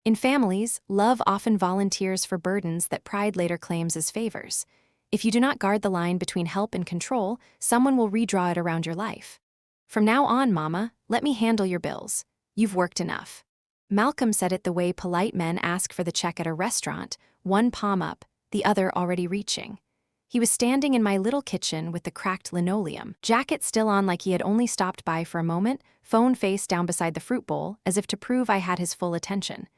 In families, love often volunteers for burdens that pride later claims as favors. If you do not guard the line between help and control, someone will redraw it around your life. From now on, Mama, let me handle your bills. You've worked enough. Malcolm said it the way polite men ask for the check at a restaurant, one palm up, the other already reaching. He was standing in my little kitchen with the cracked linoleum, jacket still on like he had only stopped by for a moment, phone face down beside the fruit bowl, as if to prove I had his full attention.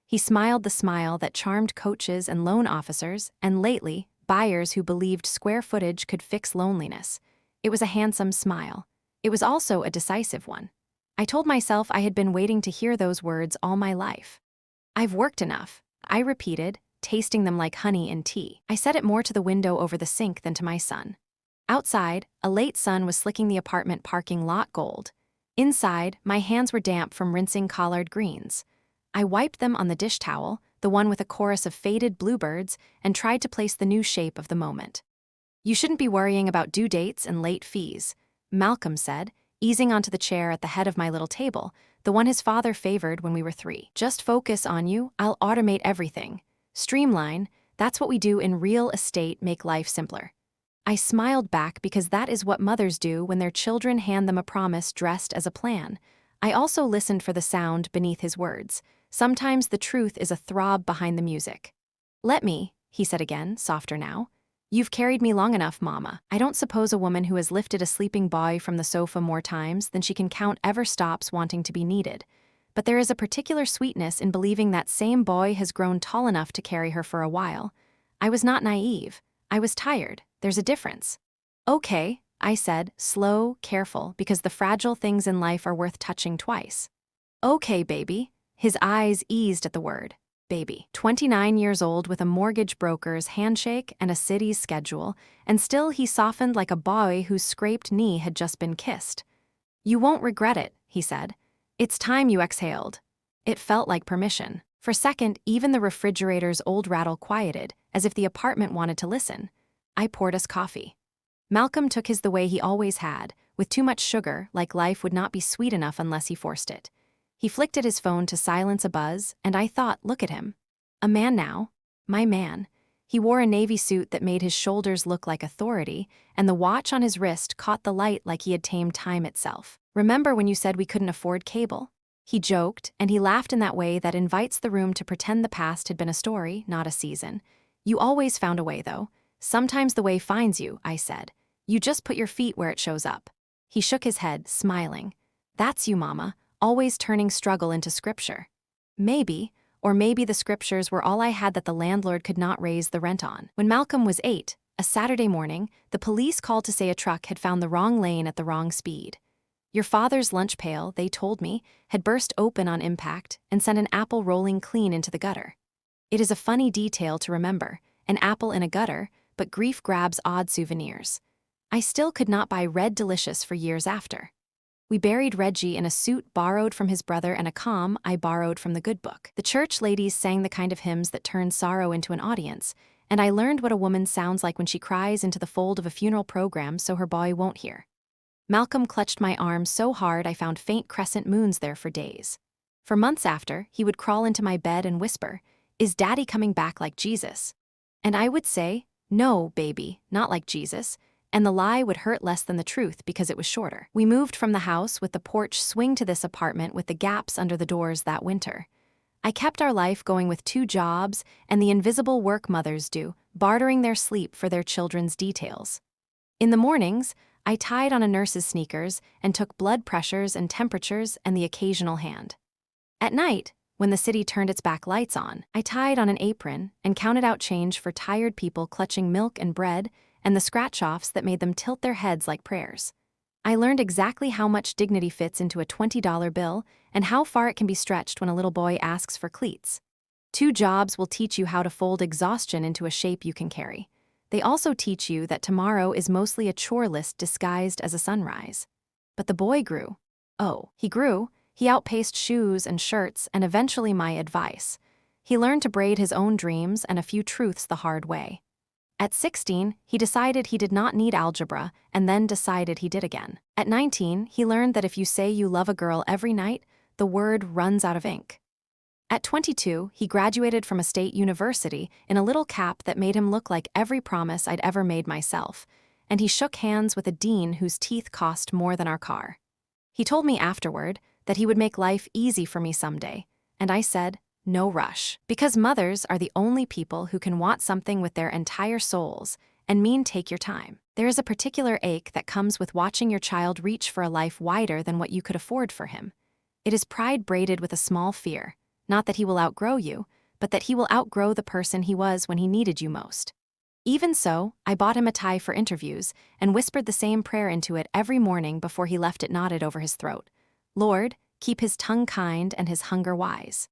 He smiled the smile that charmed coaches and loan officers, and lately, buyers who believed square footage could fix loneliness. It was a handsome smile. It was also a decisive one. I told myself I had been waiting to hear those words all my life. I've worked enough, I repeated, tasting them like honey in tea. I said it more to the window over the sink than to my son. Outside, a late sun was slicking the apartment parking lot gold. Inside, my hands were damp from rinsing collard greens. I wiped them on the dish towel, the one with a chorus of faded bluebirds, and tried to place the new shape of the moment. You shouldn't be worrying about due dates and late fees, Malcolm said, easing onto the chair at the head of my little table, the one his father favored when we were 3. Just focus on you, I'll automate everything. Streamline, that's what we do in real estate, make life simpler. I smiled back because that is what mothers do when their children hand them a promise dressed as a plan. I also listened for the sound beneath his words. Sometimes the truth is a throb behind the music. Let me, he said again, softer now. You've carried me long enough, Mama. I don't suppose a woman who has lifted a sleeping boy from the sofa more times than she can count ever stops wanting to be needed. But there is a particular sweetness in believing that same boy has grown tall enough to carry her for a while. I was not naive. I was tired. There's a difference. Okay, I said, slow, careful, because the fragile things in life are worth touching twice. Okay, baby. His eyes eased at the word, baby. 29 years old with a mortgage broker's handshake and a city's schedule, and still he softened like a boy whose scraped knee had just been kissed. You won't regret it, he said. It's time you exhaled. It felt like permission. For a second, even the refrigerator's old rattle quieted, as if the apartment wanted to listen. I poured us coffee. Malcolm took his the way he always had, with too much sugar, like life would not be sweet enough unless he forced it. He flicked at his phone to silence a buzz, and I thought, look at him. A man now. My man. He wore a navy suit that made his shoulders look like authority, and the watch on his wrist caught the light like he had tamed time itself. Remember when you said we couldn't afford cable? He joked, and he laughed in that way that invites the room to pretend the past had been a story, not a season. You always found a way, though. Sometimes the way finds you, I said. You just put your feet where it shows up. He shook his head, smiling. That's you, Mama. Always turning struggle into scripture. Maybe, or maybe the scriptures were all I had that the landlord could not raise the rent on. When Malcolm was 8, a Saturday morning, the police called to say a truck had found the wrong lane at the wrong speed. Your father's lunch pail, they told me, had burst open on impact and sent an apple rolling clean into the gutter. It is a funny detail to remember, an apple in a gutter, but grief grabs odd souvenirs. I still could not buy Red Delicious for years after. We buried Reggie in a suit borrowed from his brother and a comm I borrowed from the good book. The church ladies sang the kind of hymns that turn sorrow into an audience, and I learned what a woman sounds like when she cries into the fold of a funeral program so her boy won't hear. Malcolm clutched my arm so hard I found faint crescent moons there for days. For months after, he would crawl into my bed and whisper, "Is Daddy coming back like Jesus?" And I would say, "No, baby, not like Jesus," and the lie would hurt less than the truth because it was shorter. We moved from the house with the porch swing to this apartment with the gaps under the doors that winter. I kept our life going with 2 jobs and the invisible work mothers do, bartering their sleep for their children's details. In the mornings, I tied on a nurse's sneakers and took blood pressures and temperatures and the occasional hand. At night, when the city turned its back lights on, I tied on an apron and counted out change for tired people clutching milk and bread and the scratch-offs that made them tilt their heads like prayers. I learned exactly how much dignity fits into a $20 bill and how far it can be stretched when a little boy asks for cleats. 2 jobs will teach you how to fold exhaustion into a shape you can carry. They also teach you that tomorrow is mostly a chore list disguised as a sunrise. But the boy grew. Oh, he grew. He outpaced shoes and shirts and eventually my advice. He learned to braid his own dreams and a few truths the hard way. At 16, he decided he did not need algebra and then decided he did again. At 19, he learned that if you say you love a girl every night, the word runs out of ink. At 22, he graduated from a state university in a little cap that made him look like every promise I'd ever made myself, and he shook hands with a dean whose teeth cost more than our car. He told me afterward that he would make life easy for me someday, and I said, no rush. Because mothers are the only people who can want something with their entire souls and mean take your time. There is a particular ache that comes with watching your child reach for a life wider than what you could afford for him. It is pride braided with a small fear, not that he will outgrow you, but that he will outgrow the person he was when he needed you most. Even so, I bought him a tie for interviews and whispered the same prayer into it every morning before he left it knotted over his throat. Lord, keep his tongue kind and his hunger wise.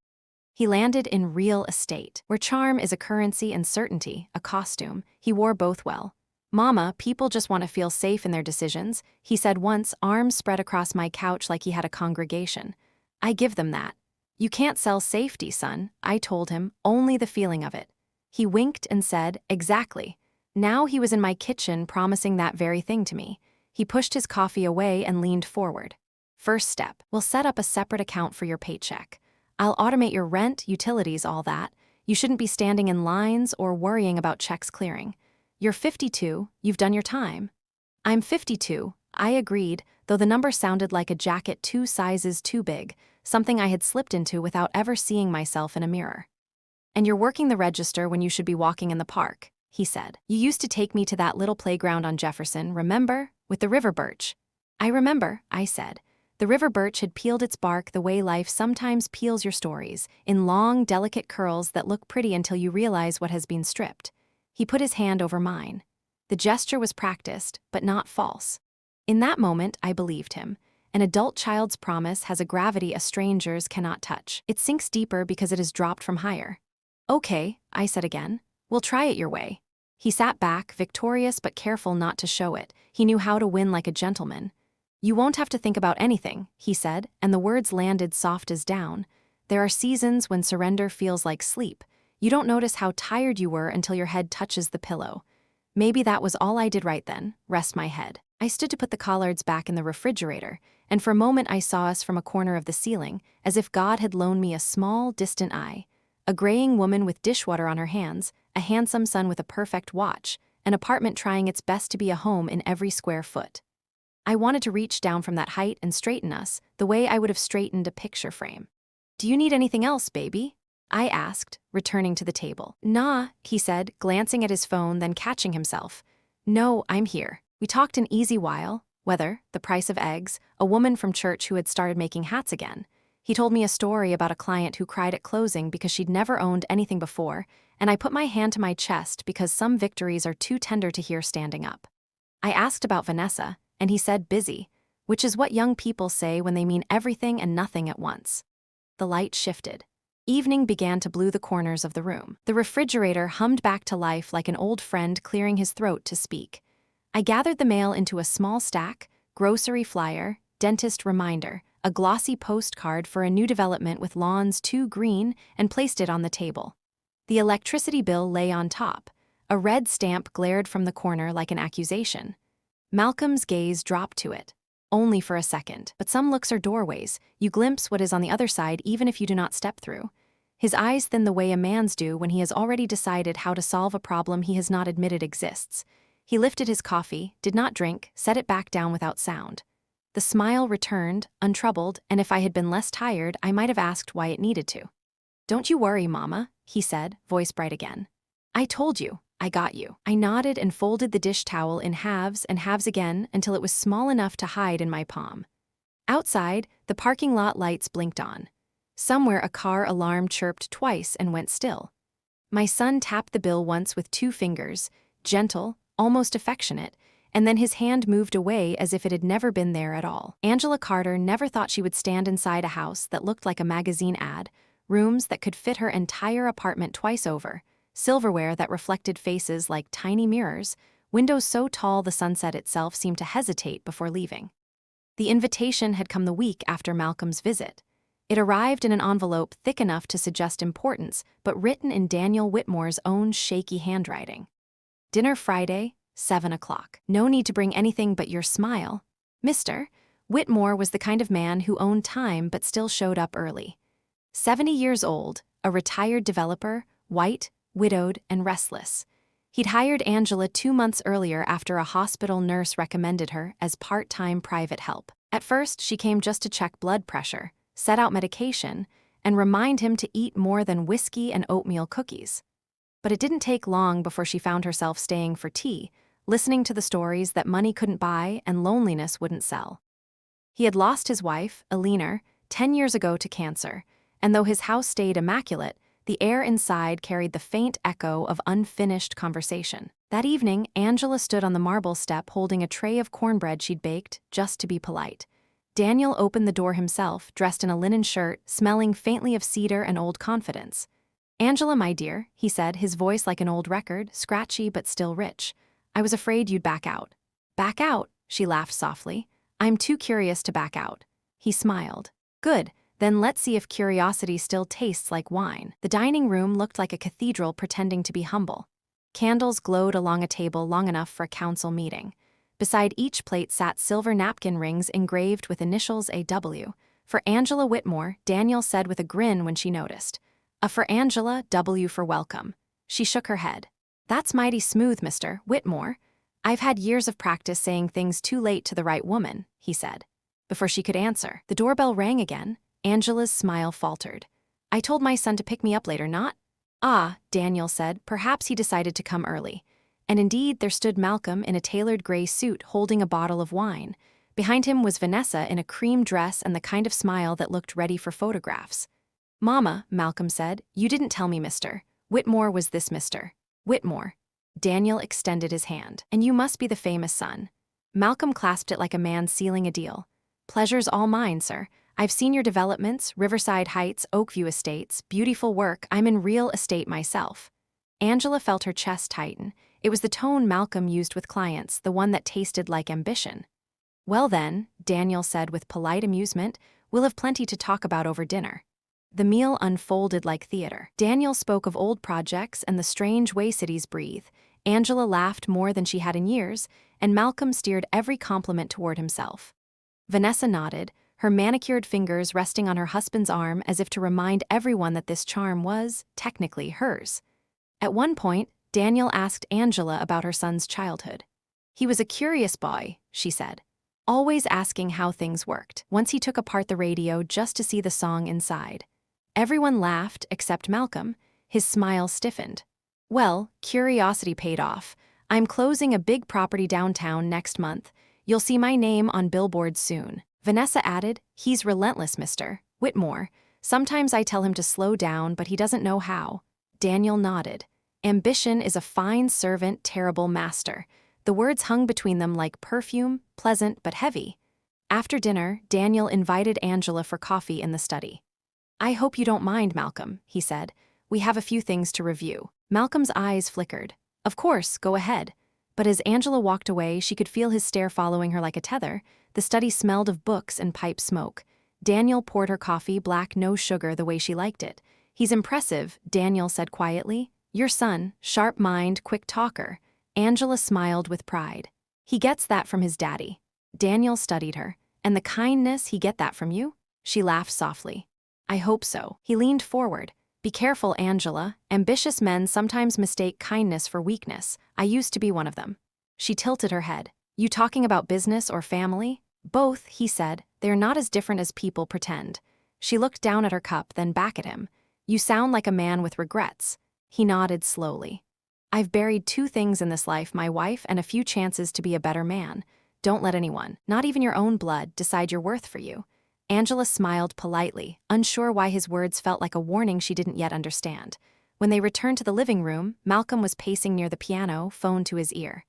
He landed in real estate, where charm is a currency and certainty, a costume. He wore both well. Mama, people just want to feel safe in their decisions, he said once, arms spread across my couch like he had a congregation. I give them that. You can't sell safety, son, I told him, only the feeling of it. He winked and said, exactly. Now he was in my kitchen promising that very thing to me. He pushed his coffee away and leaned forward. First step, we'll set up a separate account for your paycheck. I'll automate your rent, utilities, all that. You shouldn't be standing in lines or worrying about checks clearing. You're 52, you've done your time. I'm 52, I agreed, though the number sounded like a jacket 2 sizes too big, something I had slipped into without ever seeing myself in a mirror. And you're working the register when you should be walking in the park, he said. You used to take me to that little playground on Jefferson, remember? With the river birch. I remember, I said. The river birch had peeled its bark the way life sometimes peels your stories, in long, delicate curls that look pretty until you realize what has been stripped. He put his hand over mine. The gesture was practiced, but not false. In that moment, I believed him. An adult child's promise has a gravity a stranger's cannot touch. It sinks deeper because it is dropped from higher. Okay, I said again. We'll try it your way. He sat back, victorious but careful not to show it. He knew how to win like a gentleman. You won't have to think about anything, he said, and the words landed soft as down. There are seasons when surrender feels like sleep. You don't notice how tired you were until your head touches the pillow. Maybe that was all I did right then, rest my head. I stood to put the collards back in the refrigerator, and for a moment I saw us from a corner of the ceiling, as if God had loaned me a small, distant eye. A graying woman with dishwater on her hands, a handsome son with a perfect watch, an apartment trying its best to be a home in every square foot. I wanted to reach down from that height and straighten us, the way I would have straightened a picture frame. Do you need anything else, baby? I asked, returning to the table. Nah, he said, glancing at his phone, then catching himself. No, I'm here. We talked an easy while, weather, the price of eggs, a woman from church who had started making hats again. He told me a story about a client who cried at closing because she'd never owned anything before, and I put my hand to my chest because some victories are too tender to hear standing up. I asked about Vanessa, and he said busy, which is what young people say when they mean everything and nothing at once. The light shifted. Evening began to blue the corners of the room. The refrigerator hummed back to life like an old friend clearing his throat to speak. I gathered the mail into a small stack, grocery flyer, dentist reminder, a glossy postcard for a new development with lawns too green, and placed it on the table. The electricity bill lay on top. A red stamp glared from the corner like an accusation. Malcolm's gaze dropped to it. Only for a second, but some looks are doorways. You glimpse what is on the other side even if you do not step through. His eyes thin the way a man's do when he has already decided how to solve a problem he has not admitted exists. He lifted his coffee, did not drink, set it back down without sound. The smile returned, untroubled, and if I had been less tired, I might have asked why it needed to. Don't you worry, Mama, he said, voice bright again. I told you, I got you. I nodded and folded the dish towel in halves and halves again until it was small enough to hide in my palm. Outside, the parking lot lights blinked on. Somewhere a car alarm chirped twice and went still. My son tapped the bill once with 2 fingers, gentle, almost affectionate, and then his hand moved away as if it had never been there at all. Angela Carter never thought she would stand inside a house that looked like a magazine ad, rooms that could fit her entire apartment twice over, silverware that reflected faces like tiny mirrors, windows so tall the sunset itself seemed to hesitate before leaving. The invitation had come the week after Malcolm's visit. It arrived in an envelope thick enough to suggest importance, but written in Daniel Whitmore's own shaky handwriting. Dinner Friday, 7 o'clock. No need to bring anything but your smile. Mr. Whitmore was the kind of man who owned time but still showed up early. 70 years old, a retired developer, white, widowed, and restless. He'd hired Angela 2 months earlier after a hospital nurse recommended her as part-time private help. At first, she came just to check blood pressure, set out medication, and remind him to eat more than whiskey and oatmeal cookies. But it didn't take long before she found herself staying for tea, listening to the stories that money couldn't buy and loneliness wouldn't sell. He had lost his wife, Eleanor, 10 years ago to cancer, and though his house stayed immaculate, the air inside carried the faint echo of unfinished conversation. That evening, Angela stood on the marble step holding a tray of cornbread she'd baked just to be polite. Daniel opened the door himself, dressed in a linen shirt, smelling faintly of cedar and old confidence. "Angela, my dear," he said, his voice like an old record, scratchy but still rich. "I was afraid you'd back out." "Back out?" She laughed softly. "I'm too curious to back out." He smiled. "Good. Then let's see if curiosity still tastes like wine." The dining room looked like a cathedral pretending to be humble. Candles glowed along a table long enough for a council meeting. Beside each plate sat silver napkin rings engraved with initials AW. "For Angela Whitmore," Daniel said with a grin when she noticed. "A for Angela, W for welcome." She shook her head. "That's mighty smooth, Mr. Whitmore. I've had years of practice saying things too late to the right woman," he said. Before she could answer, the doorbell rang again. Angela's smile faltered. "I told my son to pick me up later, not?" "Ah," Daniel said, perhaps he decided to come early. And indeed, there stood Malcolm in a tailored gray suit holding a bottle of wine. Behind him was Vanessa in a cream dress and the kind of smile that looked ready for photographs. "Mama," Malcolm said, "you didn't tell me, Mr. Whitmore was this Mr. Whitmore." Daniel extended his hand. "And you must be the famous son." Malcolm clasped it like a man sealing a deal. "Pleasure's all mine, sir. I've seen your developments, Riverside Heights, Oakview Estates, beautiful work. I'm in real estate myself." Angela felt her chest tighten. It was the tone Malcolm used with clients, the one that tasted like ambition. "Well then," Daniel said with polite amusement, "we'll have plenty to talk about over dinner." The meal unfolded like theater. Daniel spoke of old projects and the strange way cities breathe. Angela laughed more than she had in years, and Malcolm steered every compliment toward himself. Vanessa nodded, her manicured fingers resting on her husband's arm as if to remind everyone that this charm was, technically, hers. At one point, Daniel asked Angela about her son's childhood. "He was a curious boy," she said, "always asking how things worked. Once he took apart the radio just to see the song inside." Everyone laughed except Malcolm. His smile stiffened. "Well, curiosity paid off. I'm closing a big property downtown next month. You'll see my name on billboards soon." Vanessa added, "He's relentless, Mr. Whitmore. Sometimes I tell him to slow down, but he doesn't know how." Daniel nodded. "Ambition is a fine servant, terrible master." The words hung between them like perfume, pleasant but heavy. After dinner, Daniel invited Angela for coffee in the study. "I hope you don't mind, Malcolm," he said. "We have a few things to review." Malcolm's eyes flickered. "Of course, go ahead." But as Angela walked away, she could feel his stare following her like a tether. The study smelled of books and pipe smoke. Daniel poured her coffee black, no sugar, the way she liked it. "He's impressive," Daniel said quietly. "Your son, sharp mind, quick talker." Angela smiled with pride. "He gets that from his daddy." Daniel studied her. "And the kindness, he get that from you?" She laughed softly. "I hope so." He leaned forward. "Be careful, Angela. Ambitious men sometimes mistake kindness for weakness. I used to be one of them." She tilted her head. "You talking about business or family?" "Both," he said. "They're not as different as people pretend." She looked down at her cup, then back at him. "You sound like a man with regrets." He nodded slowly. "I've buried 2 things in this life, my wife and a few chances to be a better man. Don't let anyone, not even your own blood, decide your worth for you." Angela smiled politely, unsure why his words felt like a warning she didn't yet understand. When they returned to the living room, Malcolm was pacing near the piano, phone to his ear.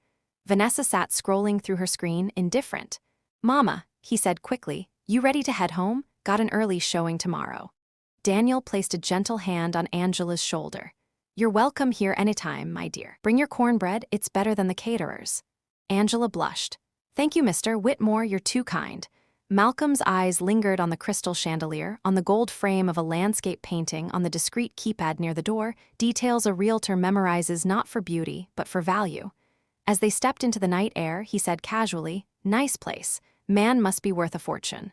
Vanessa sat scrolling through her screen, indifferent. "Mama," he said quickly, "you ready to head home? Got an early showing tomorrow." Daniel placed a gentle hand on Angela's shoulder. "You're welcome here anytime, my dear. Bring your cornbread, it's better than the caterers." Angela blushed. "Thank you, Mr. Whitmore, you're too kind." Malcolm's eyes lingered on the crystal chandelier, on the gold frame of a landscape painting, on the discreet keypad near the door, details a realtor memorizes not for beauty, but for value. As they stepped into the night air, he said casually, "Nice place. Man must be worth a fortune."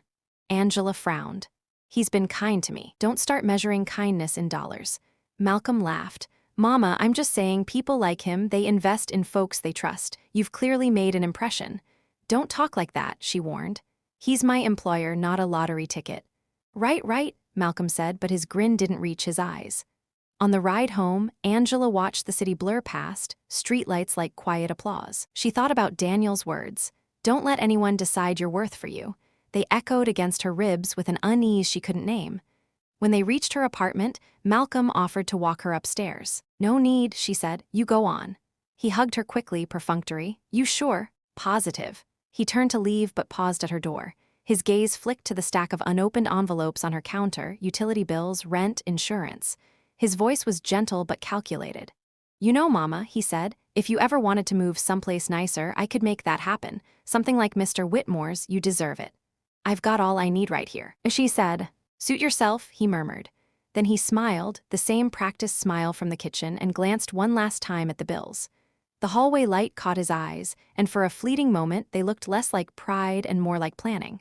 Angela frowned. He's been kind to me. Don't start measuring kindness in dollars. Malcolm laughed. Mama, I'm just saying people like him, they invest in folks they trust. You've clearly made an impression. Don't talk like that, she warned. He's my employer, not a lottery ticket. Right, Malcolm said, but his grin didn't reach his eyes. On the ride home, Angela watched the city blur past, streetlights like quiet applause. She thought about Daniel's words, "Don't let anyone decide your worth for you." They echoed against her ribs with an unease she couldn't name. When they reached her apartment, Malcolm offered to walk her upstairs. "No need," she said. "You go on." He hugged her quickly, perfunctory. "You sure?" "Positive." He turned to leave but paused at her door. His gaze flicked to the stack of unopened envelopes on her counter, utility bills, rent, insurance. His voice was gentle but calculated. "You know, Mama," he said, "if you ever wanted to move someplace nicer, I could make that happen. Something like Mr. Whitmore's, you deserve it. I've got all I need right here." She said, "Suit yourself," he murmured. Then he smiled, the same practiced smile from the kitchen, and glanced one last time at the bills. The hallway light caught his eyes, and for a fleeting moment they looked less like pride and more like planning.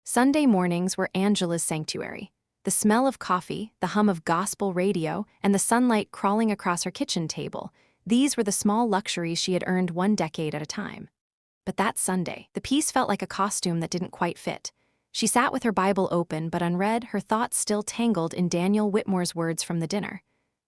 Sunday mornings were Angela's sanctuary. The smell of coffee, the hum of gospel radio, and the sunlight crawling across her kitchen table, these were the small luxuries she had earned one decade at a time. But that Sunday, the piece felt like a costume that didn't quite fit. She sat with her Bible open but unread, her thoughts still tangled in Daniel Whitmore's words from the dinner.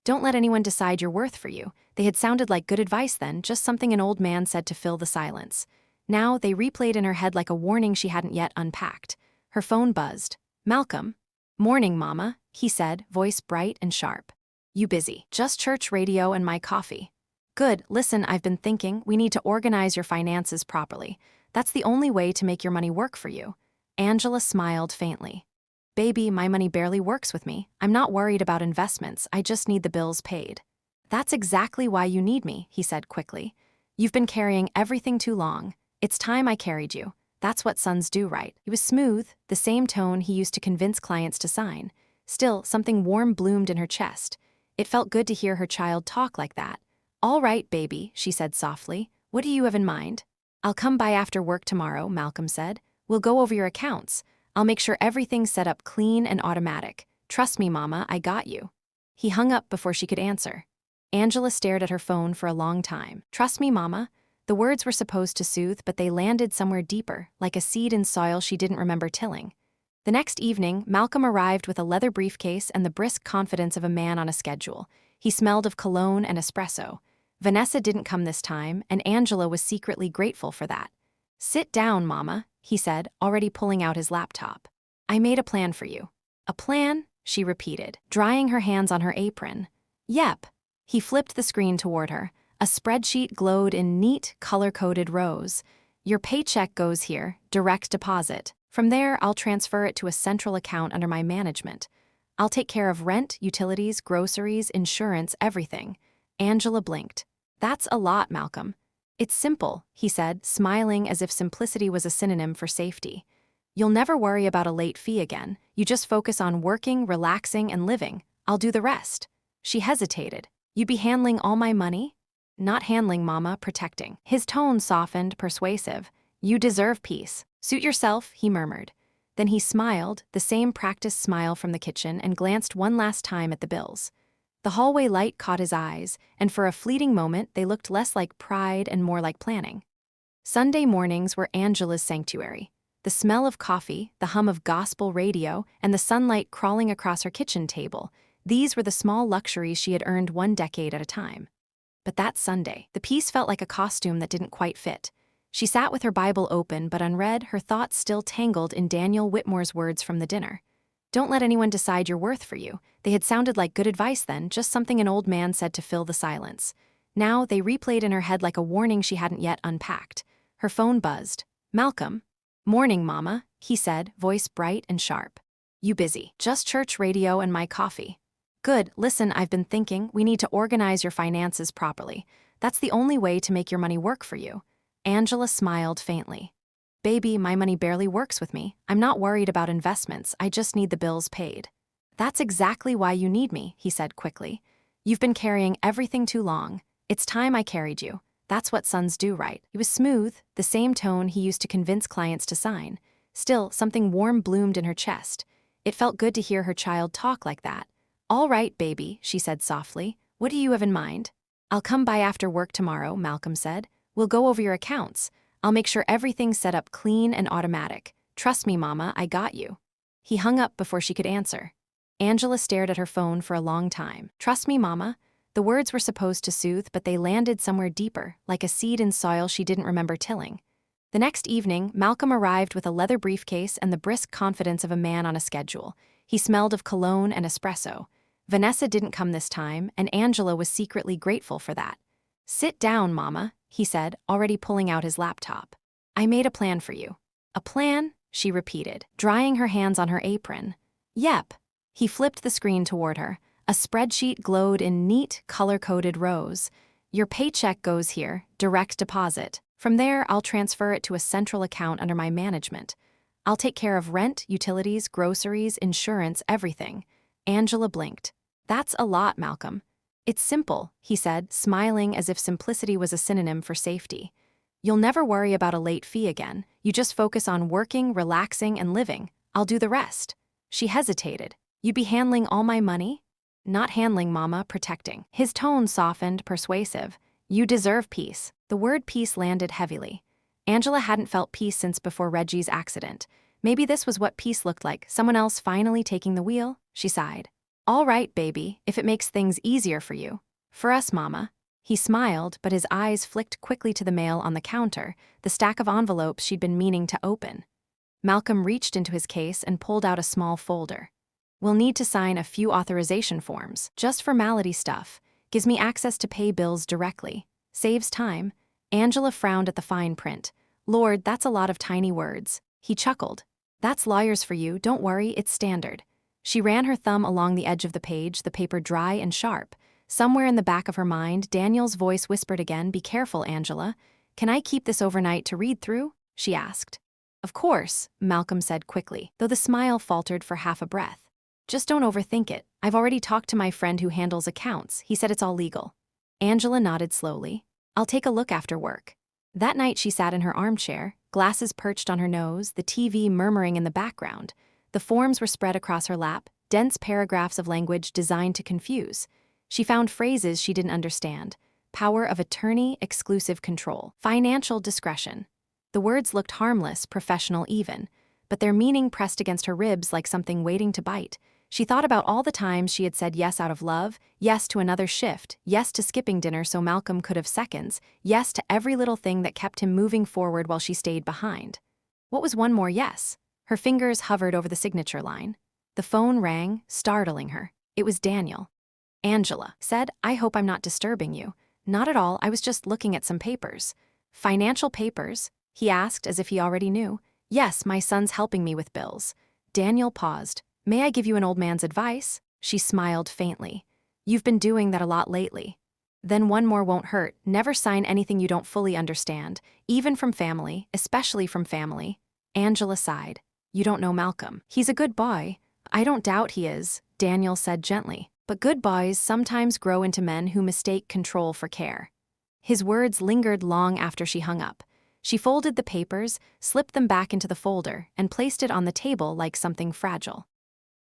"Don't let anyone decide your worth for you." They had sounded like good advice then, just something an old man said to fill the silence. Now they replayed in her head like a warning she hadn't yet unpacked. Her phone buzzed. "Malcolm?" "Morning, Mama," he said, voice bright and sharp. "You busy?" "Just church radio and my coffee." "Good. Listen, I've been thinking, we need to organize your finances properly. That's the only way to make your money work for you." Angela smiled faintly. "Baby, my money barely works with me. I'm not worried about investments, I just need the bills paid." "That's exactly why you need me," he said quickly. "You've been carrying everything too long. It's time I carried you. That's what sons do, right?" It was smooth, the same tone he used to convince clients to sign. Still, something warm bloomed in her chest. It felt good to hear her child talk like that. "All right, baby," she said softly. "What do you have in mind?" "I'll come by after work tomorrow," Malcolm said. "We'll go over your accounts. I'll make sure everything's set up clean and automatic. Trust me, Mama, I got you." He hung up before she could answer. Angela stared at her phone for a long time. "Trust me, Mama." The words were supposed to soothe, but they landed somewhere deeper, like a seed in soil she didn't remember tilling. The next evening, Malcolm arrived with a leather briefcase and the brisk confidence of a man on a schedule. He smelled of cologne and espresso. Vanessa didn't come this time, and Angela was secretly grateful for that. "Sit down, Mama," he said, already pulling out his laptop. "I made a plan for you." "A plan?" she repeated, drying her hands on her apron. "Yep." He flipped the screen toward her. A spreadsheet glowed in neat, color-coded rows. "Your paycheck goes here, direct deposit. From there, I'll transfer it to a central account under my management. I'll take care of rent, utilities, groceries, insurance, everything." Angela blinked. "That's a lot, Malcolm." "It's simple," he said, smiling as if simplicity was a synonym for safety. "You'll never worry about a late fee again. You just focus on working, relaxing, and living. I'll do the rest." She hesitated. "You'd be handling all my money?" "Not handling, Mama, protecting." His tone softened, persuasive. "You deserve peace. Suit yourself," he murmured. Then he smiled, the same practiced smile from the kitchen, and glanced one last time at the bills. The hallway light caught his eyes, and for a fleeting moment they looked less like pride and more like planning. Sunday mornings were Angela's sanctuary. The smell of coffee, the hum of gospel radio, and the sunlight crawling across her kitchen table, these were the small luxuries she had earned one decade at a time. But that Sunday, the piece felt like a costume that didn't quite fit. She sat with her Bible open but unread, her thoughts still tangled in Daniel Whitmore's words from the dinner. "Don't let anyone decide your worth for you." They had sounded like good advice then, just something an old man said to fill the silence. Now they replayed in her head like a warning she hadn't yet unpacked. Her phone buzzed. "Malcolm?" "Morning, Mama," he said, voice bright and sharp. "You busy?" "Just church radio and my coffee." "Good. Listen, I've been thinking, we need to organize your finances properly. That's the only way to make your money work for you." Angela smiled faintly. "Baby, my money barely works with me. I'm not worried about investments, I just need the bills paid." "That's exactly why you need me," he said quickly. "You've been carrying everything too long. It's time I carried you. That's what sons do, right?" It was smooth, the same tone he used to convince clients to sign. Still, something warm bloomed in her chest. It felt good to hear her child talk like that. "All right, baby," she said softly. "What do you have in mind?" "I'll come by after work tomorrow," Malcolm said. "We'll go over your accounts. I'll make sure everything's set up clean and automatic. Trust me, Mama, I got you." He hung up before she could answer. Angela stared at her phone for a long time. "Trust me, Mama." The words were supposed to soothe, but they landed somewhere deeper, like a seed in soil she didn't remember tilling. The next evening, Malcolm arrived with a leather briefcase and the brisk confidence of a man on a schedule. He smelled of cologne and espresso. Vanessa didn't come this time, and Angela was secretly grateful for that. "Sit down, Mama," he said, already pulling out his laptop. "I made a plan for you." "A plan?" she repeated, drying her hands on her apron. "Yep." He flipped the screen toward her. A spreadsheet glowed in neat, color-coded rows. "Your paycheck goes here, direct deposit. From there, I'll transfer it to a central account under my management. I'll take care of rent, utilities, groceries, insurance, everything." Angela blinked. "That's a lot, Malcolm." "It's simple," he said, smiling as if simplicity was a synonym for safety. "You'll never worry about a late fee again. You just focus on working, relaxing, and living. I'll do the rest." She hesitated. "You'd be handling all my money?" "Not handling, Mama, protecting." His tone softened, persuasive. "You deserve peace." The word peace landed heavily. Angela hadn't felt peace since before Reggie's accident. Maybe this was what peace looked like, someone else finally taking the wheel? She sighed. "All right, baby, if it makes things easier for you." "For us, Mama." He smiled, but his eyes flicked quickly to the mail on the counter, the stack of envelopes she'd been meaning to open. Malcolm reached into his case and pulled out a small folder. "We'll need to sign a few authorization forms, just formality stuff. Gives me access to pay bills directly. Saves time." Angela frowned at the fine print. "Lord, that's a lot of tiny words." He chuckled. "That's lawyers for you, don't worry, it's standard." She ran her thumb along the edge of the page, the paper dry and sharp. Somewhere in the back of her mind, Daniel's voice whispered again, "Be careful, Angela." "Can I keep this overnight to read through?" she asked. "Of course," Malcolm said quickly, though the smile faltered for half a breath. "Just don't overthink it. I've already talked to my friend who handles accounts. He said it's all legal." Angela nodded slowly. "I'll take a look after work." That night she sat in her armchair, glasses perched on her nose, the TV murmuring in the background. The forms were spread across her lap, dense paragraphs of language designed to confuse. She found phrases she didn't understand. Power of attorney, exclusive control, financial discretion. The words looked harmless, professional even, but their meaning pressed against her ribs like something waiting to bite. She thought about all the times she had said yes out of love, yes to another shift, yes to skipping dinner so Malcolm could have seconds, yes to every little thing that kept him moving forward while she stayed behind. What was one more yes? Her fingers hovered over the signature line. The phone rang, startling her. It was Daniel. "Angela," said, "I hope I'm not disturbing you." "Not at all, I was just looking at some papers." "Financial papers?" he asked as if he already knew. "Yes, my son's helping me with bills." Daniel paused. "May I give you an old man's advice?" She smiled faintly. "You've been doing that a lot lately." "Then one more won't hurt. Never sign anything you don't fully understand, even from family, especially from family." Angela sighed. "You don't know Malcolm. He's a good boy." "I don't doubt he is," Daniel said gently. "But good boys sometimes grow into men who mistake control for care." His words lingered long after she hung up. She folded the papers, slipped them back into the folder, and placed it on the table like something fragile.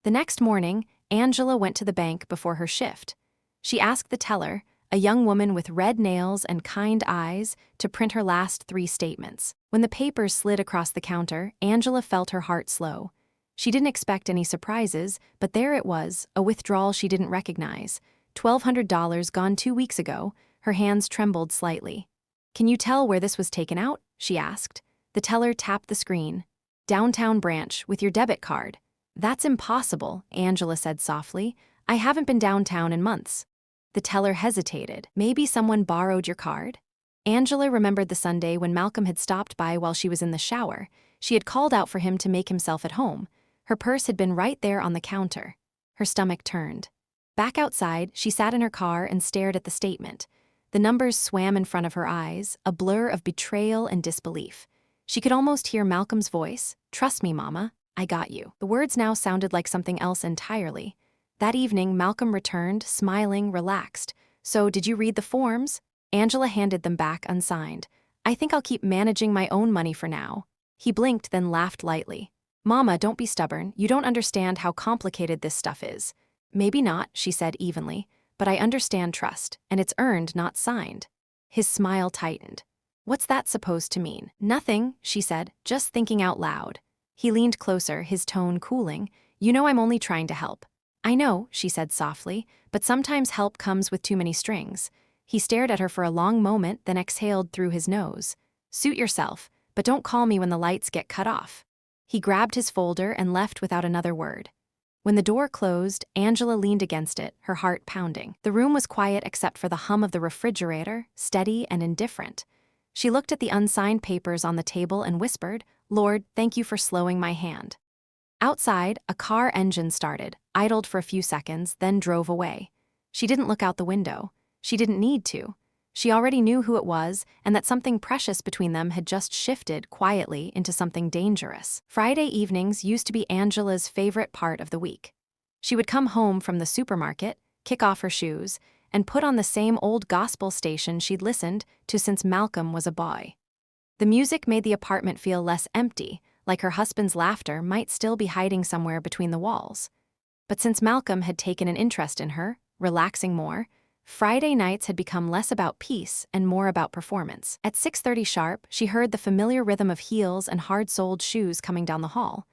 The next morning, Angela went to the bank before her shift. She asked the teller, a young woman with red nails and kind eyes, to print her last 3 statements. When the papers slid across the counter, Angela felt her heart slow. She didn't expect any surprises, but there it was, a withdrawal she didn't recognize. $1,200 gone 2 weeks ago. Her hands trembled slightly. "Can you tell where this was taken out?" she asked. The teller tapped the screen. "Downtown branch, with your debit card." "That's impossible," Angela said softly. "I haven't been downtown in months." The teller hesitated. "Maybe someone borrowed your card?" Angela remembered the Sunday when Malcolm had stopped by while she was in the shower. She had called out for him to make himself at home. Her purse had been right there on the counter. Her stomach turned. Back outside, she sat in her car and stared at the statement. The numbers swam in front of her eyes, a blur of betrayal and disbelief. She could almost hear Malcolm's voice. "Trust me, Mama. I got you." The words now sounded like something else entirely. That evening, Malcolm returned, smiling, relaxed. "So, did you read the forms?" Angela handed them back unsigned. "I think I'll keep managing my own money for now." He blinked, then laughed lightly. Mama, don't be stubborn. You don't understand how complicated this stuff is. Maybe not, she said evenly, but I understand trust, and it's earned, not signed. His smile tightened. What's that supposed to mean? Nothing, she said, just thinking out loud. He leaned closer, his tone cooling. You know I'm only trying to help. I know, she said softly, but sometimes help comes with too many strings. He stared at her for a long moment, then exhaled through his nose. Suit yourself, but don't call me when the lights get cut off. He grabbed his folder and left without another word. When the door closed, Angela leaned against it, her heart pounding. The room was quiet except for the hum of the refrigerator, steady and indifferent. She looked at the unsigned papers on the table and whispered, Lord, thank you for slowing my hand. Outside, a car engine started, idled for a few seconds, then drove away. She didn't look out the window. She didn't need to. She already knew who it was, and that something precious between them had just shifted quietly into something dangerous. Friday evenings used to be Angela's favorite part of the week. She would come home from the supermarket, kick off her shoes, and put on the same old gospel station she'd listened to since Malcolm was a boy. The music made the apartment feel less empty, like her husband's laughter might still be hiding somewhere between the walls. But since Malcolm had taken an interest in her, relaxing more, Friday nights had become less about peace and more about performance. At 6:30 sharp, she heard the familiar rhythm of heels and hard-soled shoes coming down the hall.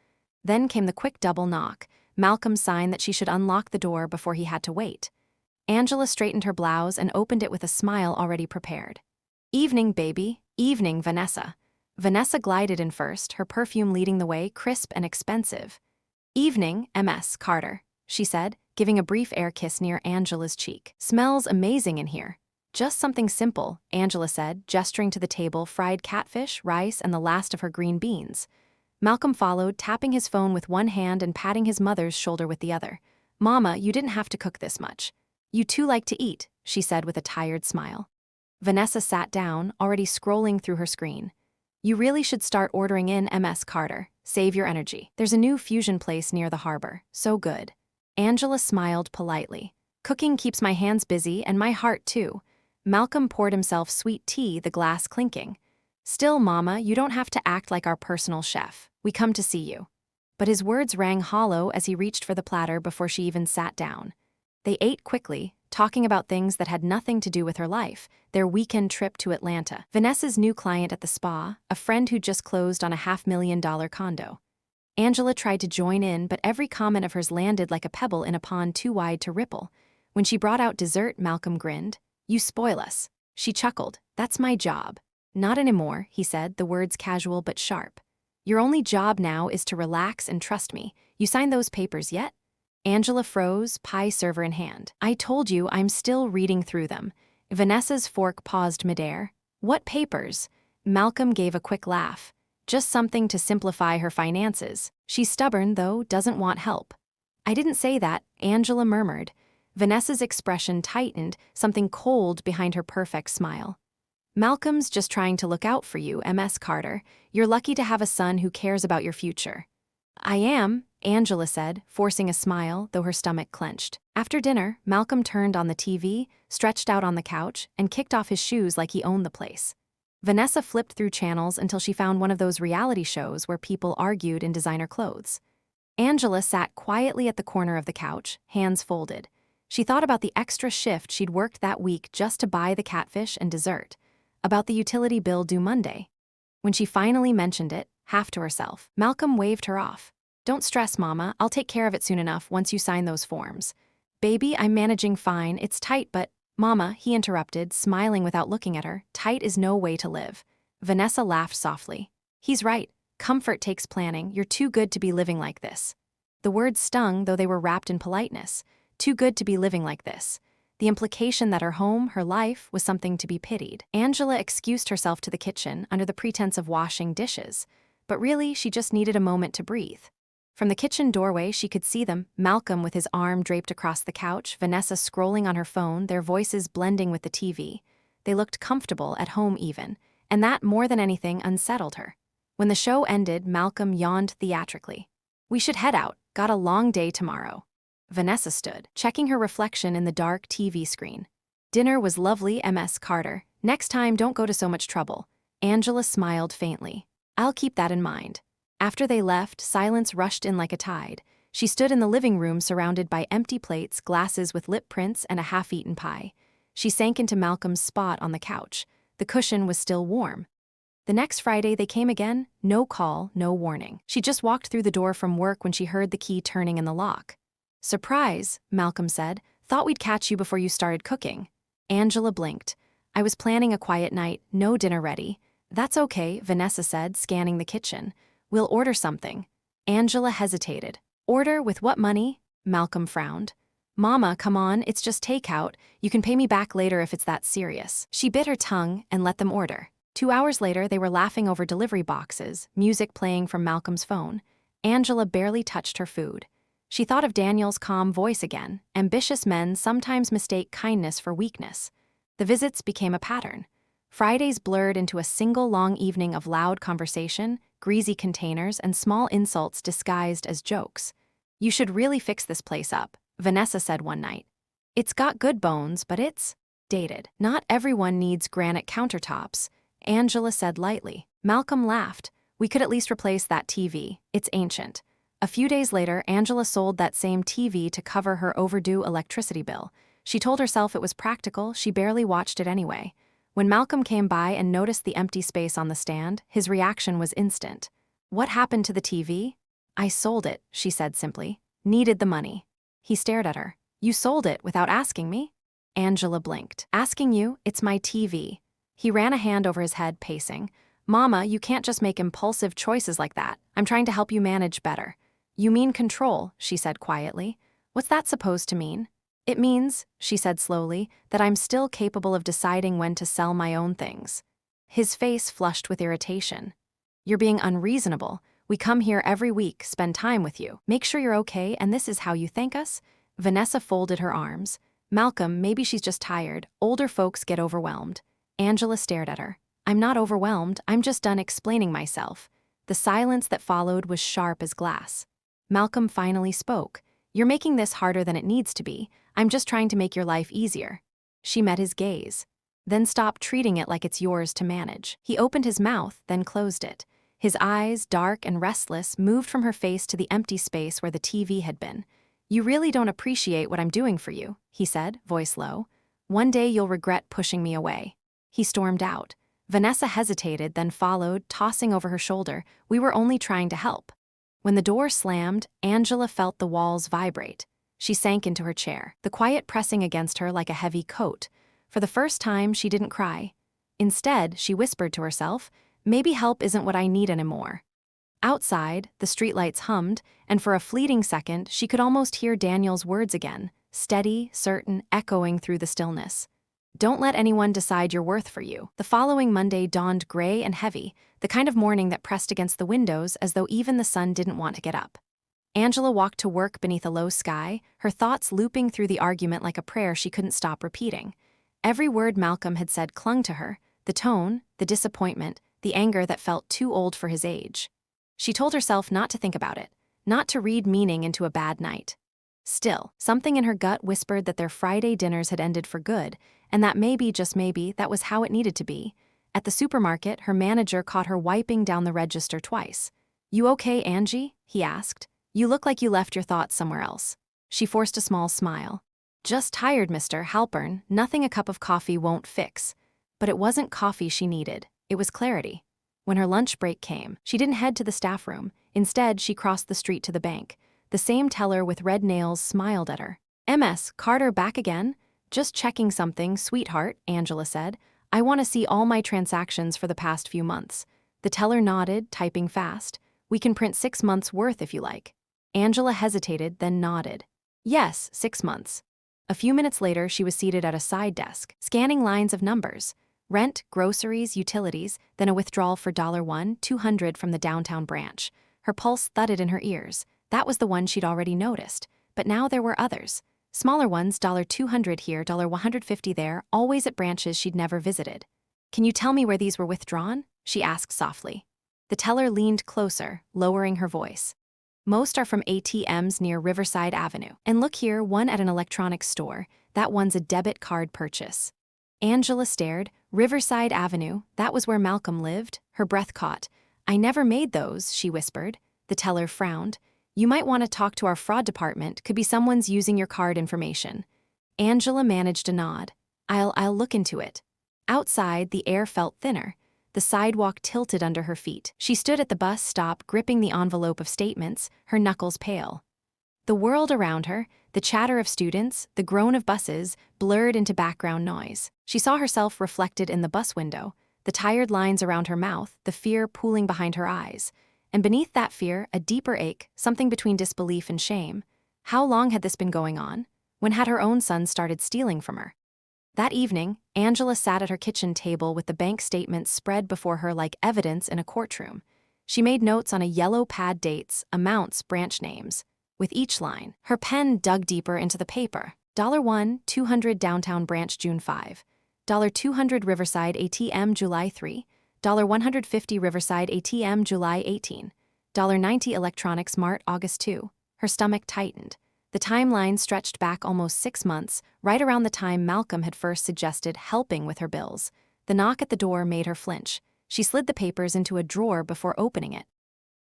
Then came the quick double knock, Malcolm's sign that she should unlock the door before he had to wait. Angela straightened her blouse and opened it with a smile already prepared. Evening, baby. Evening, Vanessa. Vanessa glided in first, her perfume leading the way, crisp and expensive. Evening, MS Carter, she said, giving a brief air kiss near Angela's cheek. Smells amazing in here. Just something simple, Angela said, gesturing to the table, fried catfish, rice, and the last of her green beans. Malcolm followed, tapping his phone with one hand and patting his mother's shoulder with the other. Mama, you didn't have to cook this much. You too like to eat, she said with a tired smile. Vanessa sat down, already scrolling through her screen. You really should start ordering in MS Carter. Save your energy. There's a new fusion place near the harbor. So good. Angela smiled politely. Cooking keeps my hands busy and my heart too. Malcolm poured himself sweet tea, the glass clinking. Still, Mama, you don't have to act like our personal chef. We come to see you. But his words rang hollow as he reached for the platter before she even sat down. They ate quickly, talking about things that had nothing to do with her life, their weekend trip to Atlanta, Vanessa's new client at the spa, a friend who just closed on a $500,000 condo. Angela tried to join in, but every comment of hers landed like a pebble in a pond too wide to ripple. When she brought out dessert, Malcolm grinned. You spoil us. She chuckled. That's my job. Not anymore, he said, the words casual but sharp. Your only job now is to relax and trust me. You signed those papers yet? Angela froze, pie server in hand. I told you I'm still reading through them. Vanessa's fork paused midair. What papers? Malcolm gave a quick laugh. Just something to simplify her finances. She's stubborn, though, doesn't want help. I didn't say that, Angela murmured. Vanessa's expression tightened, something cold behind her perfect smile. Malcolm's just trying to look out for you, MS Carter. You're lucky to have a son who cares about your future. I am, Angela said, forcing a smile, though her stomach clenched. After dinner, Malcolm turned on the TV, stretched out on the couch, and kicked off his shoes like he owned the place. Vanessa flipped through channels until she found one of those reality shows where people argued in designer clothes. Angela sat quietly at the corner of the couch, hands folded. She thought about the extra shift she'd worked that week just to buy the catfish and dessert, about the utility bill due Monday. When she finally mentioned it, half to herself, Malcolm waved her off. Don't stress, Mama, I'll take care of it soon enough once you sign those forms. Baby, I'm managing fine, it's tight but… Mama, he interrupted, smiling without looking at her, tight is no way to live. Vanessa laughed softly. He's right, comfort takes planning, you're too good to be living like this. The words stung, though they were wrapped in politeness. Too good to be living like this. The implication that her home, her life, was something to be pitied. Angela excused herself to the kitchen under the pretense of washing dishes, but really she just needed a moment to breathe. From the kitchen doorway she could see them, Malcolm with his arm draped across the couch, Vanessa scrolling on her phone, their voices blending with the TV. They looked comfortable, at home even, and that more than anything unsettled her. When the show ended, Malcolm yawned theatrically. We should head out, got a long day tomorrow. Vanessa stood, checking her reflection in the dark TV screen. Dinner was lovely, MS Carter. Next time don't go to so much trouble. Angela smiled faintly. I'll keep that in mind. After they left, silence rushed in like a tide. She stood in the living room surrounded by empty plates, glasses with lip prints, and a half-eaten pie. She sank into Malcolm's spot on the couch. The cushion was still warm. The next Friday they came again, no call, no warning. She just walked through the door from work when she heard the key turning in the lock. "Surprise," Malcolm said. "Thought we'd catch you before you started cooking." Angela blinked. "I was planning a quiet night, no dinner ready." "That's okay," Vanessa said, scanning the kitchen. "We'll order something." Angela hesitated. "Order with what money?" Malcolm frowned. "Mama, come on, it's just takeout. You can pay me back later if it's that serious." She bit her tongue and let them order. 2 hours later, they were laughing over delivery boxes, music playing from Malcolm's phone. Angela barely touched her food. She thought of Daniel's calm voice again. Ambitious men sometimes mistake kindness for weakness. The visits became a pattern. Fridays blurred into a single long evening of loud conversation, greasy containers, and small insults disguised as jokes. "You should really fix this place up," Vanessa said one night. "It's got good bones, but it's dated." "Not everyone needs granite countertops," Angela said lightly. Malcolm laughed. "We could at least replace that TV. It's ancient." A few days later, Angela sold that same TV to cover her overdue electricity bill. She told herself it was practical, she barely watched it anyway. When Malcolm came by and noticed the empty space on the stand, his reaction was instant. "What happened to the TV?" "I sold it," she said simply. "Needed the money." He stared at her. "You sold it without asking me?" Angela blinked. "Asking you? It's my TV." He ran a hand over his head, pacing. "Mama, you can't just make impulsive choices like that. I'm trying to help you manage better." "You mean control," she said quietly. "What's that supposed to mean?" "It means," she said slowly, "that I'm still capable of deciding when to sell my own things." His face flushed with irritation. "You're being unreasonable. We come here every week, spend time with you, make sure you're okay, and this is how you thank us?" Vanessa folded her arms. "Malcolm, maybe she's just tired. Older folks get overwhelmed." Angela stared at her. "I'm not overwhelmed, I'm just done explaining myself." The silence that followed was sharp as glass. Malcolm finally spoke. "You're making this harder than it needs to be. I'm just trying to make your life easier." She met his gaze. "Then stop treating it like it's yours to manage." He opened his mouth, then closed it. His eyes, dark and restless, moved from her face to the empty space where the TV had been. "You really don't appreciate what I'm doing for you," he said, voice low. "One day you'll regret pushing me away." He stormed out. Vanessa hesitated, then followed, tossing over her shoulder. "We were only trying to help." When the door slammed, Angela felt the walls vibrate. She sank into her chair, the quiet pressing against her like a heavy coat. For the first time, she didn't cry. Instead, she whispered to herself, "Maybe help isn't what I need anymore." Outside, the streetlights hummed, and for a fleeting second, she could almost hear Daniel's words again, steady, certain, echoing through the stillness. "Don't let anyone decide your worth for you." The following Monday dawned gray and heavy, the kind of morning that pressed against the windows as though even the sun didn't want to get up. Angela walked to work beneath a low sky, her thoughts looping through the argument like a prayer she couldn't stop repeating. Every word Malcolm had said clung to her, the tone, the disappointment, the anger that felt too old for his age. She told herself not to think about it, not to read meaning into a bad night. Still, something in her gut whispered that their Friday dinners had ended for good, and that maybe, just maybe, that was how it needed to be. At the supermarket, her manager caught her wiping down the register twice. "You okay, Angie?" he asked. "You look like you left your thoughts somewhere else." She forced a small smile. "Just tired, Mr. Halpern. Nothing a cup of coffee won't fix." But it wasn't coffee she needed. It was clarity. When her lunch break came, she didn't head to the staff room. Instead, she crossed the street to the bank. The same teller with red nails smiled at her. "MS, Carter back again?" "Just checking something, sweetheart," Angela said. "I want to see all my transactions for the past few months." The teller nodded, typing fast. "We can print 6 months' worth if you like." Angela hesitated, then nodded. "Yes, 6 months." A few minutes later, she was seated at a side desk, scanning lines of numbers. Rent, groceries, utilities, then a withdrawal for $1, $200 from the downtown branch. Her pulse thudded in her ears. That was the one she'd already noticed. But now there were others. Smaller ones, $200 here, $150 there, always at branches she'd never visited. "Can you tell me where these were withdrawn?" she asked softly. The teller leaned closer, lowering her voice. "Most are from ATMs near Riverside Avenue. And look here, one at an electronics store. That one's a debit card purchase." Angela stared. Riverside Avenue, that was where Malcolm lived. Her breath caught. I never made those, she whispered. The teller frowned. You might want to talk to our fraud department. Could be someone's using your card information. Angela managed a nod. I'll look into it. Outside, the air felt thinner. The sidewalk tilted under her feet. She stood at the bus stop, gripping the envelope of statements, her knuckles pale. The world around her, the chatter of students, the groan of buses, blurred into background noise. She saw herself reflected in the bus window, the tired lines around her mouth, the fear pooling behind her eyes. And beneath that fear, a deeper ache, something between disbelief and shame. How long had this been going on? When had her own son started stealing from her? That evening, Angela sat at her kitchen table with the bank statements spread before her like evidence in a courtroom. She made notes on a yellow pad, dates, amounts, branch names. With each line, her pen dug deeper into the paper. $1, 200 Downtown Branch June 5. $200 Riverside ATM July 3. $150 Riverside ATM July 18. $90 Electronics Mart August 2. Her stomach tightened. The timeline stretched back almost 6 months, right around the time Malcolm had first suggested helping with her bills. The knock at the door made her flinch. She slid the papers into a drawer before opening it.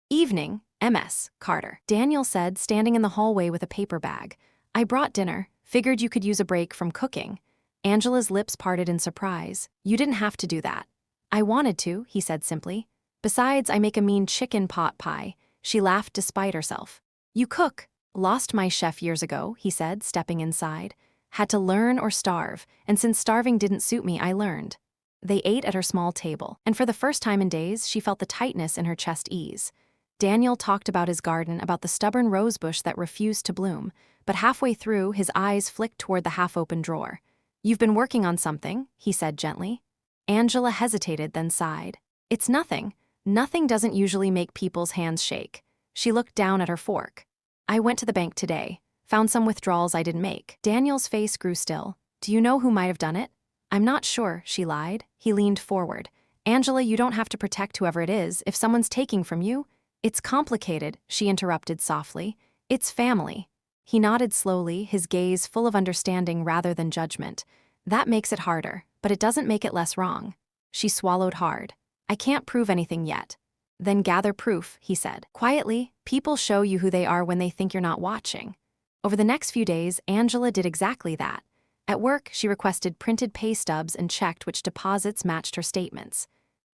Evening, MS, Carter. Daniel said, standing in the hallway with a paper bag. I brought dinner. Figured you could use a break from cooking. Angela's lips parted in surprise. You didn't have to do that. I wanted to, he said simply. Besides, I make a mean chicken pot pie. She laughed despite herself. You cook. Lost my chef years ago, he said, stepping inside. Had to learn or starve, and since starving didn't suit me, I learned. They ate at her small table, and for the first time in days, she felt the tightness in her chest ease. Daniel talked about his garden, about the stubborn rosebush that refused to bloom, but halfway through, his eyes flicked toward the half-open drawer. You've been working on something, he said gently. Angela hesitated, then sighed. It's nothing. Nothing doesn't usually make people's hands shake. She looked down at her fork. I went to the bank today. Found some withdrawals I didn't make. Daniel's face grew still. Do you know who might have done it? I'm not sure, she lied. He leaned forward. Angela, you don't have to protect whoever it is. If someone's taking from you, it's complicated, she interrupted softly. It's family. He nodded slowly, his gaze full of understanding rather than judgment. That makes it harder, but it doesn't make it less wrong. She swallowed hard. I can't prove anything yet. Then gather proof, he said. Quietly, people show you who they are when they think you're not watching. Over the next few days, Angela did exactly that. At work, she requested printed pay stubs and checked which deposits matched her statements.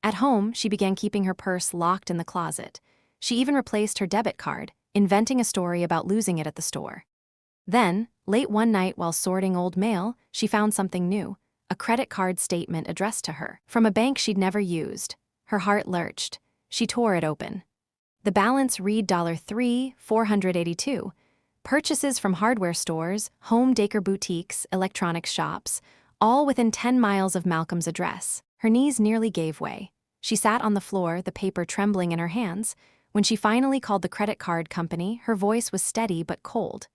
At home, she began keeping her purse locked in the closet. She even replaced her debit card, inventing a story about losing it at the store. Then, late one night while sorting old mail, she found something new, a credit card statement addressed to her, from a bank she'd never used. Her heart lurched. She tore it open. The balance read $3,482. Purchases from hardware stores, home decor boutiques, electronics shops, all within 10 miles of Malcolm's address. Her knees nearly gave way. She sat on the floor, the paper trembling in her hands. When she finally called the credit card company, her voice was steady but cold.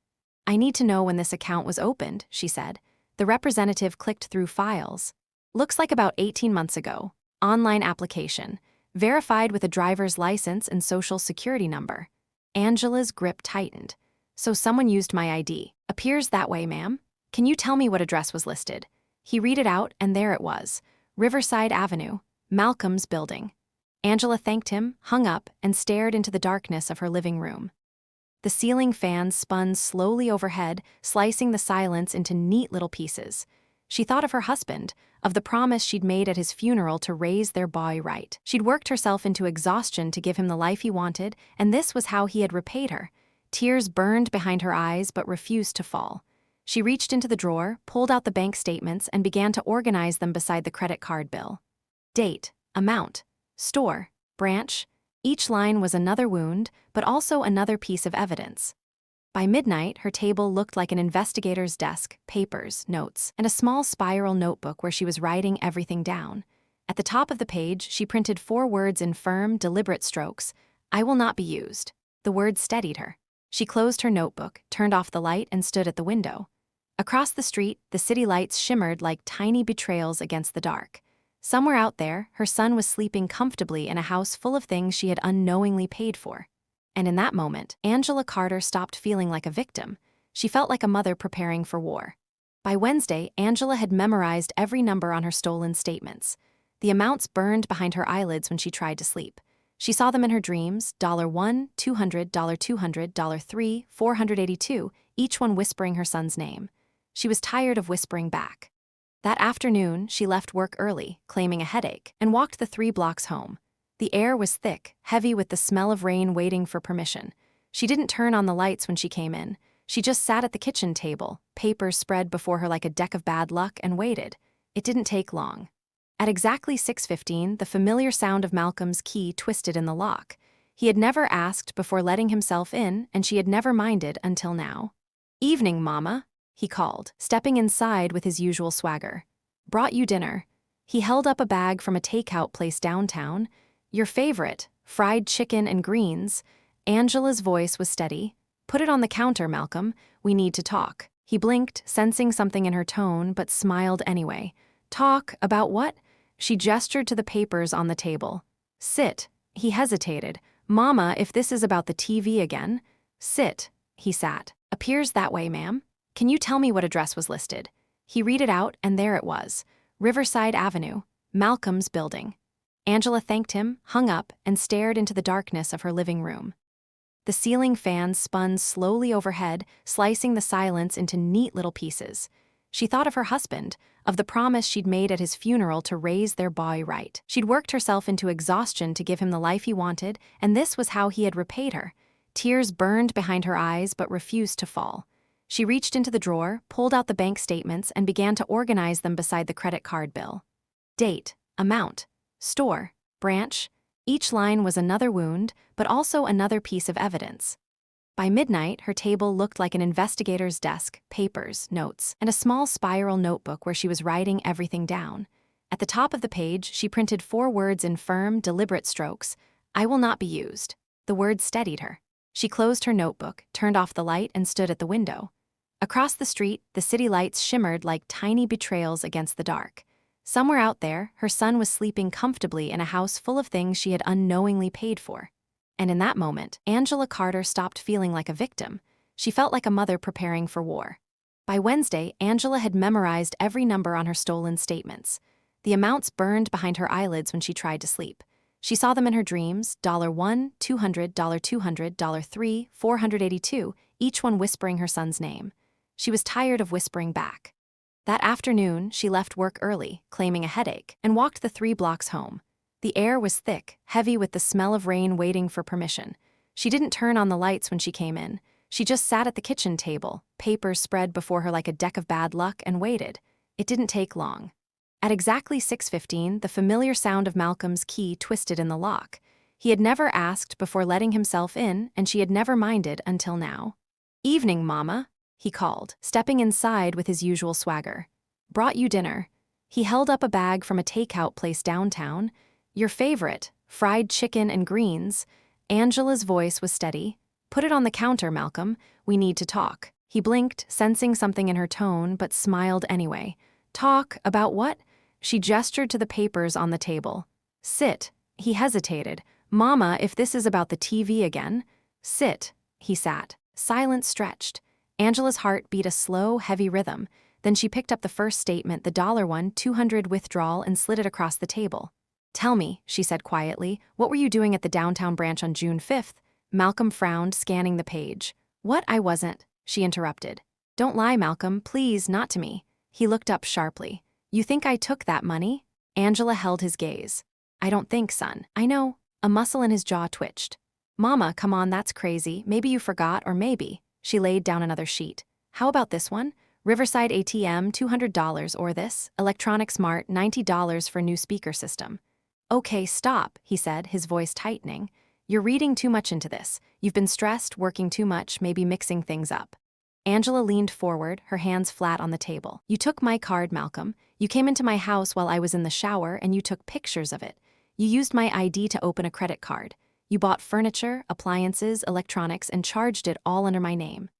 I need to know when this account was opened, she said. The representative clicked through files. Looks like about 18 months ago. Online application. Verified with a driver's license and social security number. Angela's grip tightened. So someone used my ID. Appears that way, ma'am. Can you tell me what address was listed? He read it out, and there it was. Riverside Avenue, Malcolm's building. Angela thanked him, hung up, and stared into the darkness of her living room. The ceiling fan spun slowly overhead, slicing the silence into neat little pieces. She thought of her husband, of the promise she'd made at his funeral to raise their boy right. She'd worked herself into exhaustion to give him the life he wanted, and this was how he had repaid her. Tears burned behind her eyes but refused to fall. She reached into the drawer, pulled out the bank statements, and began to organize them beside the credit card bill. Date, amount, store, branch. Each line was another wound, but also another piece of evidence. By midnight, her table looked like an investigator's desk, papers, notes, and a small spiral notebook where she was writing everything down. At the top of the page, she printed 4 words in firm, deliberate strokes. I will not be used. The words steadied her. She closed her notebook, turned off the light, and stood at the window. Across the street, the city lights shimmered like tiny betrayals against the dark. Somewhere out there, her son was sleeping comfortably in a house full of things she had unknowingly paid for. And in that moment, Angela Carter stopped feeling like a victim. She felt like a mother preparing for war. By Wednesday, Angela had memorized every number on her stolen statements. The amounts burned behind her eyelids when she tried to sleep. She saw them in her dreams, $1, $200, $200, $3, 482, each one whispering her son's name. She was tired of whispering back. That afternoon, she left work early, claiming a headache, and walked the 3 blocks home. The air was thick, heavy with the smell of rain waiting for permission. She didn't turn on the lights when she came in. She just sat at the kitchen table, papers spread before her like a deck of bad luck, and waited. It didn't take long. At exactly 6:15, the familiar sound of Malcolm's key twisted in the lock. He had never asked before letting himself in, and she had never minded until now. "Evening, Mama," he called, stepping inside with his usual swagger. "Brought you dinner." He held up a bag from a takeout place downtown. "Your favorite, fried chicken and greens." Angela's voice was steady. "Put it on the counter, Malcolm. We need to talk." He blinked, sensing something in her tone, but smiled anyway. "Talk about what?" She gestured to the papers on the table. "Sit." He hesitated. "Mama, if this is about the TV again." "Sit." He sat. "Appears that way, ma'am. Can you tell me what address was listed?" He read it out, and there it was. Riverside Avenue, Malcolm's building. Angela thanked him, hung up, and stared into the darkness of her living room. The ceiling fan spun slowly overhead, slicing the silence into neat little pieces. She thought of her husband, of the promise she'd made at his funeral to raise their boy right. She'd worked herself into exhaustion to give him the life he wanted, and this was how he had repaid her. Tears burned behind her eyes but refused to fall. She reached into the drawer, pulled out the bank statements, and began to organize them beside the credit card bill. Date, amount, store, branch. Each line was another wound, but also another piece of evidence. By midnight, her table looked like an investigator's desk, papers, notes, and a small spiral notebook where she was writing everything down. At the top of the page, she printed 4 words in firm, deliberate strokes: "I will not be used." The words steadied her. She closed her notebook, turned off the light, and stood at the window. Across the street, the city lights shimmered like tiny betrayals against the dark. Somewhere out there, her son was sleeping comfortably in a house full of things she had unknowingly paid for. And in that moment, Angela Carter stopped feeling like a victim. She felt like a mother preparing for war. By Wednesday, Angela had memorized every number on her stolen statements. The amounts burned behind her eyelids when she tried to sleep. She saw them in her dreams, $1, $200, $200, $3, 482, each one whispering her son's name. She was tired of whispering back. That afternoon, she left work early, claiming a headache, and walked the 3 blocks home. The air was thick, heavy with the smell of rain waiting for permission. She didn't turn on the lights when she came in. She just sat at the kitchen table, papers spread before her like a deck of bad luck, and waited. It didn't take long. At exactly 6:15, the familiar sound of Malcolm's key twisted in the lock. He had never asked before letting himself in, and she had never minded until now. "Evening, Mama," he called, stepping inside with his usual swagger. "Brought you dinner." He held up a bag from a takeout place downtown. "Your favorite, fried chicken and greens." Angela's voice was steady. "Put it on the counter, Malcolm. We need to talk." He blinked, sensing something in her tone, but smiled anyway. "Talk about what?" She gestured to the papers on the table. "Sit." He hesitated. "Mama, if this is about the TV again." "Sit." He sat. Silence stretched. Angela's heart beat a slow, heavy rhythm. Then she picked up the first statement, the $1, $200 withdrawal, and slid it across the table. "Tell me," she said quietly, "what were you doing at the downtown branch on June 5th? Malcolm frowned, scanning the page. "What? I wasn't," she interrupted. "Don't lie, Malcolm, please, not to me." He looked up sharply. "You think I took that money?" Angela held his gaze. "I don't think, son." "I know." A muscle in his jaw twitched. "Mama, come on, that's crazy. Maybe you forgot, or maybe." She laid down another sheet. "How about this one? Riverside ATM, $200, or this, Electronic Smart, $90 for new speaker system." "Okay, stop," he said, his voice tightening. "You're reading too much into this. You've been stressed, working too much, maybe mixing things up." Angela leaned forward, her hands flat on the table. "You took my card, Malcolm. You came into my house while I was in the shower, and you took pictures of it. You used my ID to open a credit card. You bought furniture, appliances, electronics, and charged it all under my name."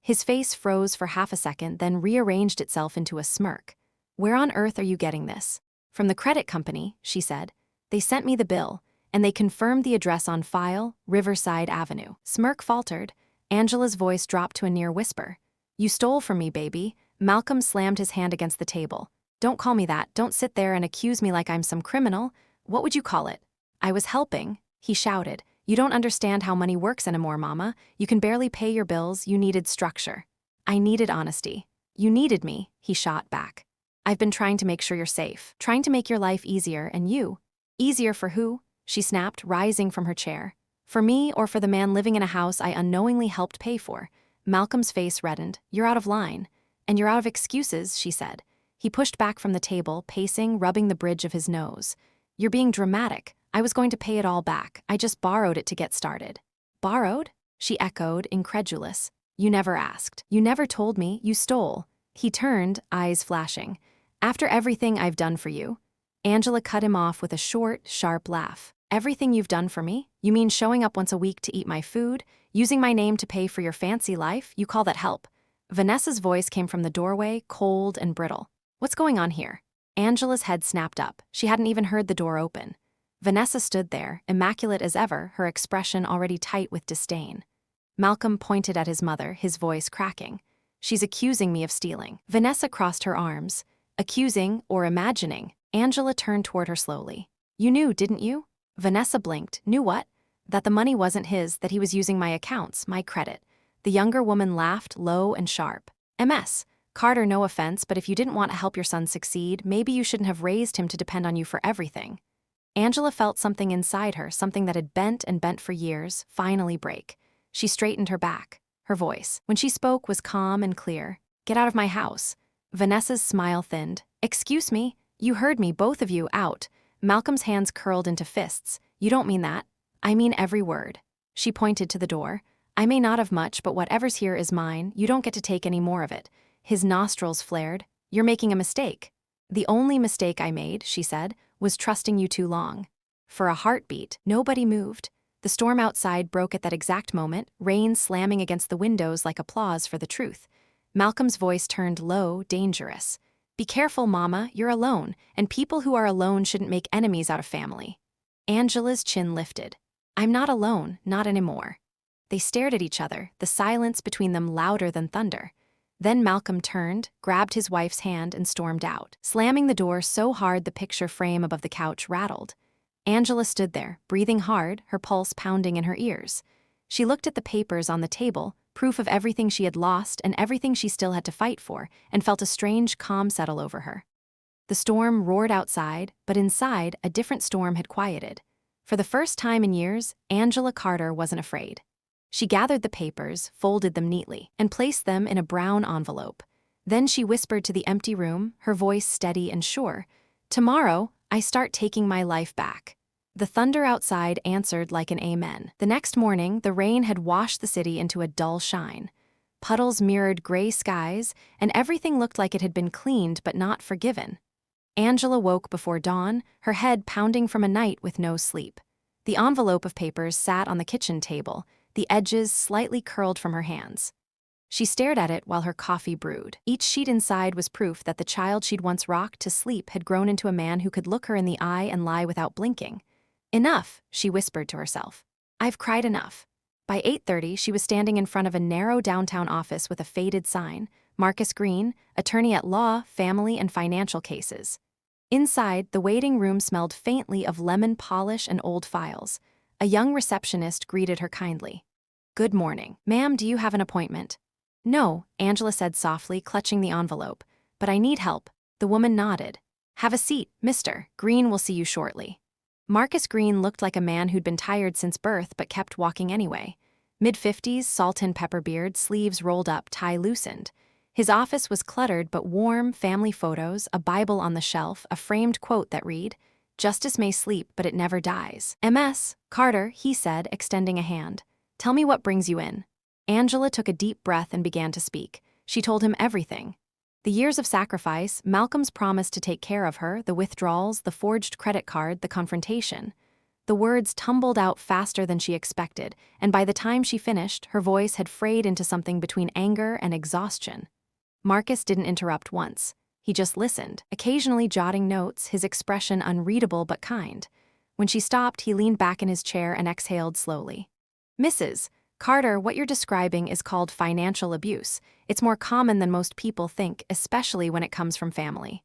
His face froze for half a second, then rearranged itself into a smirk. "Where on earth are you getting this?" "From the credit company," she said. "They sent me the bill, and they confirmed the address on file, Riverside Avenue." Smirk faltered. Angela's voice dropped to a near whisper. "You stole from me, baby." Malcolm slammed his hand against the table. "Don't call me that. Don't sit there and accuse me like I'm some criminal. What would you call it?" "I was helping." he shouted. You don't understand how money works anymore, Mama. You can barely pay your bills. You needed structure. I needed honesty. You needed me, he shot back. I've been trying to make sure you're safe, trying to make your life easier, and you. Easier for who? She snapped, rising from her chair. For me or for the man living in a house I unknowingly helped pay for? Malcolm's face reddened. You're out of line. And you're out of excuses, she said. He pushed back from the table, pacing, rubbing the bridge of his nose. You're being dramatic. I was going to pay it all back. I just borrowed it to get started. Borrowed? She echoed, incredulous. You never asked. You never told me. You stole. He turned, eyes flashing. After everything I've done for you. Angela cut him off with a short, sharp laugh. Everything you've done for me? You mean showing up once a week to eat my food? Using my name to pay for your fancy life? You call that help? Vanessa's voice came from the doorway, cold and brittle. What's going on here? Angela's head snapped up. She hadn't even heard the door open. Vanessa stood there, immaculate as ever, her expression already tight with disdain. Malcolm pointed at his mother, his voice cracking. She's accusing me of stealing. Vanessa crossed her arms. Accusing or imagining? Angela turned toward her slowly. You knew, didn't you? Vanessa blinked. Knew what? That the money wasn't his, that he was using my accounts, my credit. The younger woman laughed, low and sharp. MS. Carter, no offense, but if you didn't want to help your son succeed, maybe you shouldn't have raised him to depend on you for everything. Angela felt something inside her, something that had bent and bent for years, finally break. She straightened her back. Her voice, when she spoke, was calm and clear. Get out of my house. Vanessa's smile thinned. Excuse me? You heard me, both of you, out. Malcolm's hands curled into fists. You don't mean that. I mean every word. She pointed to the door. I may not have much, but whatever's here is mine. You don't get to take any more of it. His nostrils flared. You're making a mistake. The only mistake I made, she said, was trusting you too long. For a heartbeat, nobody moved. The storm outside broke at that exact moment, rain slamming against the windows like applause for the truth. Malcolm's voice turned low, dangerous. Be careful, Mama, you're alone, and people who are alone shouldn't make enemies out of family. Angela's chin lifted. I'm not alone, not anymore. They stared at each other, the silence between them louder than thunder. Then Malcolm turned, grabbed his wife's hand and stormed out, slamming the door so hard the picture frame above the couch rattled. Angela stood there, breathing hard, her pulse pounding in her ears. She looked at the papers on the table, proof of everything she had lost and everything she still had to fight for, and felt a strange calm settle over her. The storm roared outside, but inside, a different storm had quieted. For the first time in years, Angela Carter wasn't afraid. She gathered the papers, folded them neatly, and placed them in a brown envelope. Then she whispered to the empty room, her voice steady and sure, Tomorrow, I start taking my life back. The thunder outside answered like an amen. The next morning, the rain had washed the city into a dull shine. Puddles mirrored gray skies, and everything looked like it had been cleaned but not forgiven. Angela woke before dawn, her head pounding from a night with no sleep. The envelope of papers sat on the kitchen table, the edges slightly curled from her hands. She stared at it while her coffee brewed. Each sheet inside was proof that the child she'd once rocked to sleep had grown into a man who could look her in the eye and lie without blinking. Enough, she whispered to herself. I've cried enough. By 8:30, she was standing in front of a narrow downtown office with a faded sign, Marcus Green, attorney at law, family, and financial cases. Inside, the waiting room smelled faintly of lemon polish and old files. A young receptionist greeted her kindly. Good morning. Ma'am, do you have an appointment? No, Angela said softly, clutching the envelope. But I need help. The woman nodded. Have a seat, mister. Green will see you shortly. Marcus Green looked like a man who'd been tired since birth but kept walking anyway. Mid-50s, salt and pepper beard, sleeves rolled up, tie loosened. His office was cluttered but warm, family photos, a Bible on the shelf, a framed quote that read, Justice may sleep, but it never dies. MS, Carter, he said, extending a hand. Tell me what brings you in. Angela took a deep breath and began to speak. She told him everything. The years of sacrifice, Malcolm's promise to take care of her, the withdrawals, the forged credit card, the confrontation. The words tumbled out faster than she expected, and by the time she finished, her voice had frayed into something between anger and exhaustion. Marcus didn't interrupt once. He just listened, occasionally jotting notes, his expression unreadable but kind. When she stopped, he leaned back in his chair and exhaled slowly. Mrs. Carter, what you're describing is called financial abuse. It's more common than most people think, especially when it comes from family.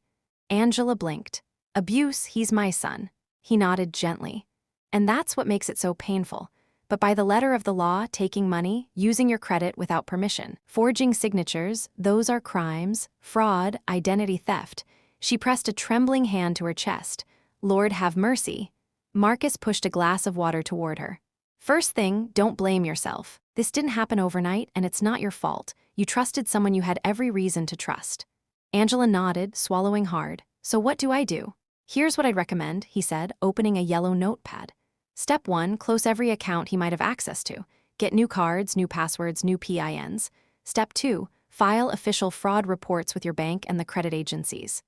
Angela blinked. Abuse, he's my son. He nodded gently. And that's what makes it so painful. But by the letter of the law, taking money, using your credit without permission, forging signatures, those are crimes, fraud, identity theft. She pressed a trembling hand to her chest. Lord have mercy. Marcus pushed a glass of water toward her. First thing, don't blame yourself. This didn't happen overnight, and it's not your fault. You trusted someone you had every reason to trust. Angela nodded, swallowing hard. So what do I do? Here's what I'd recommend, he said, opening a yellow notepad. Step 1, close every account he might have access to. Get new cards, new passwords, new PINs. Step 2, file official fraud reports with your bank and the credit agencies.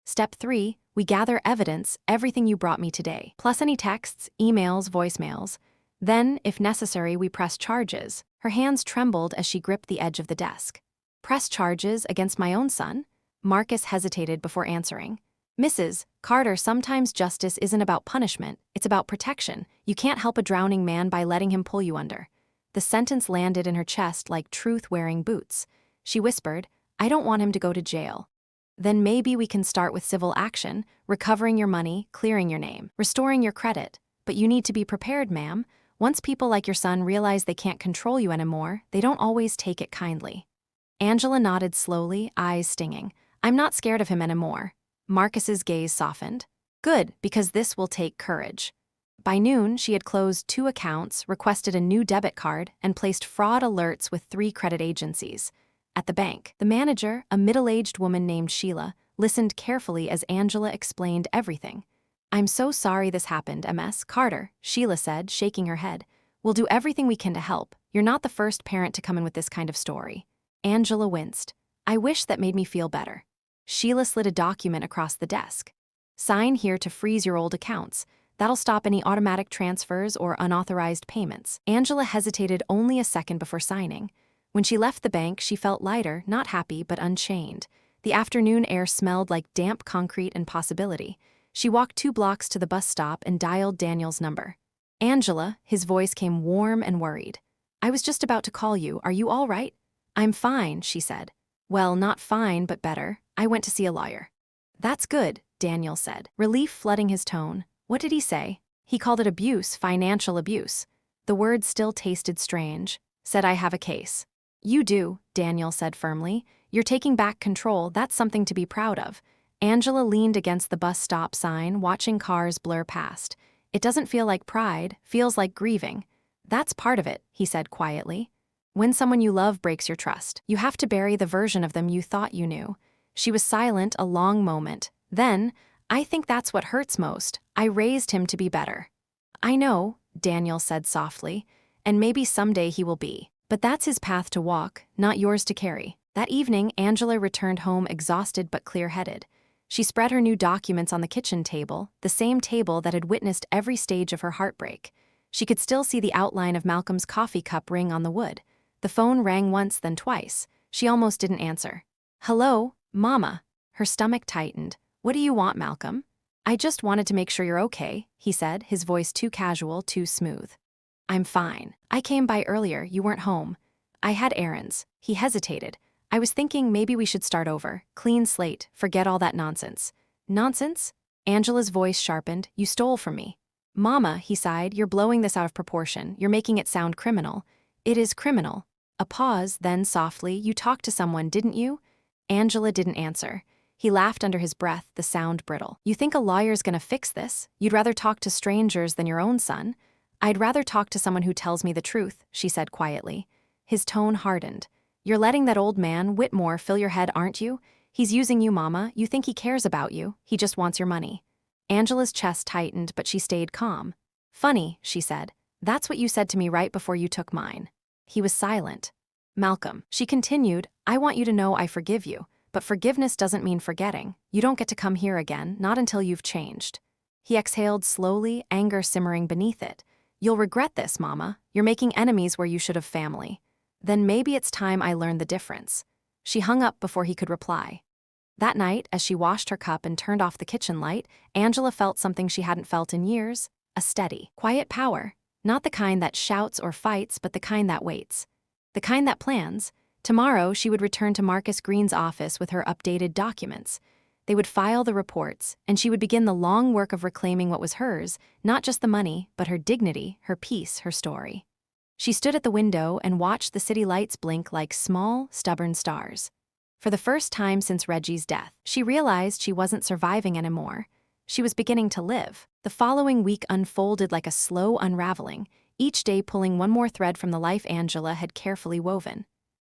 Step 3, we gather evidence, everything you brought me today, plus any texts, emails, voicemails. Then, if necessary, we press charges. Her hands trembled as she gripped the edge of the desk. Press charges against my own son? Marcus hesitated before answering. Mrs. Carter, sometimes justice isn't about punishment, it's about protection. You can't help a drowning man by letting him pull you under. The sentence landed in her chest like truth-wearing boots. She whispered, I don't want him to go to jail. Then maybe we can start with civil action, recovering your money, clearing your name, restoring your credit. But you need to be prepared, ma'am. Once people like your son realize they can't control you anymore, they don't always take it kindly. Angela nodded slowly, eyes stinging. I'm not scared of him anymore. Marcus's gaze softened. Good, because this will take courage. By noon, she had closed 2 accounts, requested a new debit card, and placed fraud alerts with 3 credit agencies. At the bank, the manager, a middle-aged woman named Sheila, listened carefully as Angela explained everything. I'm so sorry this happened, Ms. Carter, Sheila said, shaking her head. We'll do everything we can to help. You're not the first parent to come in with this kind of story. Angela winced. I wish that made me feel better. Sheila slid a document across the desk. Sign here to freeze your old accounts. That'll stop any automatic transfers or unauthorized payments. Angela hesitated only a second before signing. When she left the bank, she felt lighter, not happy, but unchained. The afternoon air smelled like damp concrete and possibility. She walked 2 blocks to the bus stop and dialed Daniel's number. Angela, his voice came warm and worried. I was just about to call you. Are you all right? I'm fine, she said. Well, not fine, but better. I went to see a lawyer. That's good, Daniel said, relief flooding his tone. What did he say? He called it abuse, financial abuse. The word still tasted strange. Said I have a case. You do, Daniel said firmly. You're taking back control. That's something to be proud of. Angela leaned against the bus stop sign, watching cars blur past. It doesn't feel like pride, feels like grieving. That's part of it, he said quietly. When someone you love breaks your trust, you have to bury the version of them you thought you knew. She was silent a long moment. Then, I think that's what hurts most. I raised him to be better. I know, Daniel said softly, and maybe someday he will be. But that's his path to walk, not yours to carry. That evening, Angela returned home exhausted but clear-headed. She spread her new documents on the kitchen table, the same table that had witnessed every stage of her heartbreak. She could still see the outline of Malcolm's coffee cup ring on the wood. The phone rang once, then twice. She almost didn't answer. Hello, Mama. Her stomach tightened. What do you want, Malcolm? I just wanted to make sure you're okay, he said, his voice too casual, too smooth. I'm fine. I came by earlier, you weren't home. I had errands. He hesitated. I was thinking maybe we should start over. Clean slate, forget all that nonsense. Nonsense? Angela's voice sharpened. You stole from me. Mama, he sighed, you're blowing this out of proportion. You're making it sound criminal. It is criminal. A pause, then softly, you talked to someone, didn't you? Angela didn't answer. He laughed under his breath, the sound brittle. You think a lawyer's gonna fix this? You'd rather talk to strangers than your own son? I'd rather talk to someone who tells me the truth, she said quietly. His tone hardened. You're letting that old man, Whitmore, fill your head, aren't you? He's using you, Mama. You think he cares about you. He just wants your money. Angela's chest tightened, but she stayed calm. Funny, she said. That's what you said to me right before you took mine. He was silent. Malcolm, she continued, I want you to know I forgive you, but forgiveness doesn't mean forgetting. You don't get to come here again, not until you've changed. He exhaled slowly, anger simmering beneath it. You'll regret this, Mama. You're making enemies where you should have family. Then maybe it's time I learned the difference. She hung up before he could reply. That night, as she washed her cup and turned off the kitchen light, Angela felt something she hadn't felt in years, a steady, quiet power. Not the kind that shouts or fights, but the kind that waits. The kind that plans. Tomorrow, she would return to Marcus Green's office with her updated documents. They would file the reports, and she would begin the long work of reclaiming what was hers, not just the money, but her dignity, her peace, her story. She stood at the window and watched the city lights blink like small, stubborn stars. For the first time since Reggie's death, she realized she wasn't surviving anymore. She was beginning to live. The following week unfolded like a slow unraveling, each day pulling one more thread from the life Angela had carefully woven.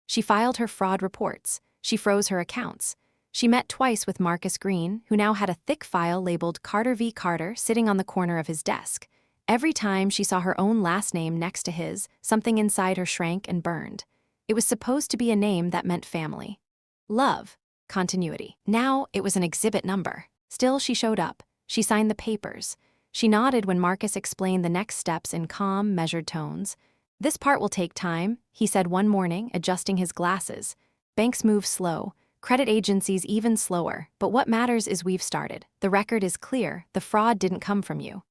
She filed her fraud reports. She froze her accounts. She met twice with Marcus Green, who now had a thick file labeled Carter v. Carter sitting on the corner of his desk. Every time she saw her own last name next to his, something inside her shrank and burned. It was supposed to be a name that meant family. Love. Continuity. Now it was an exhibit number. Still, she showed up. She signed the papers. She nodded when Marcus explained the next steps in calm, measured tones. "This part will take time," he said one morning, adjusting his glasses. "Banks move slow. Credit agencies even slower. But what matters is we've started. The record is clear. The fraud didn't come from you."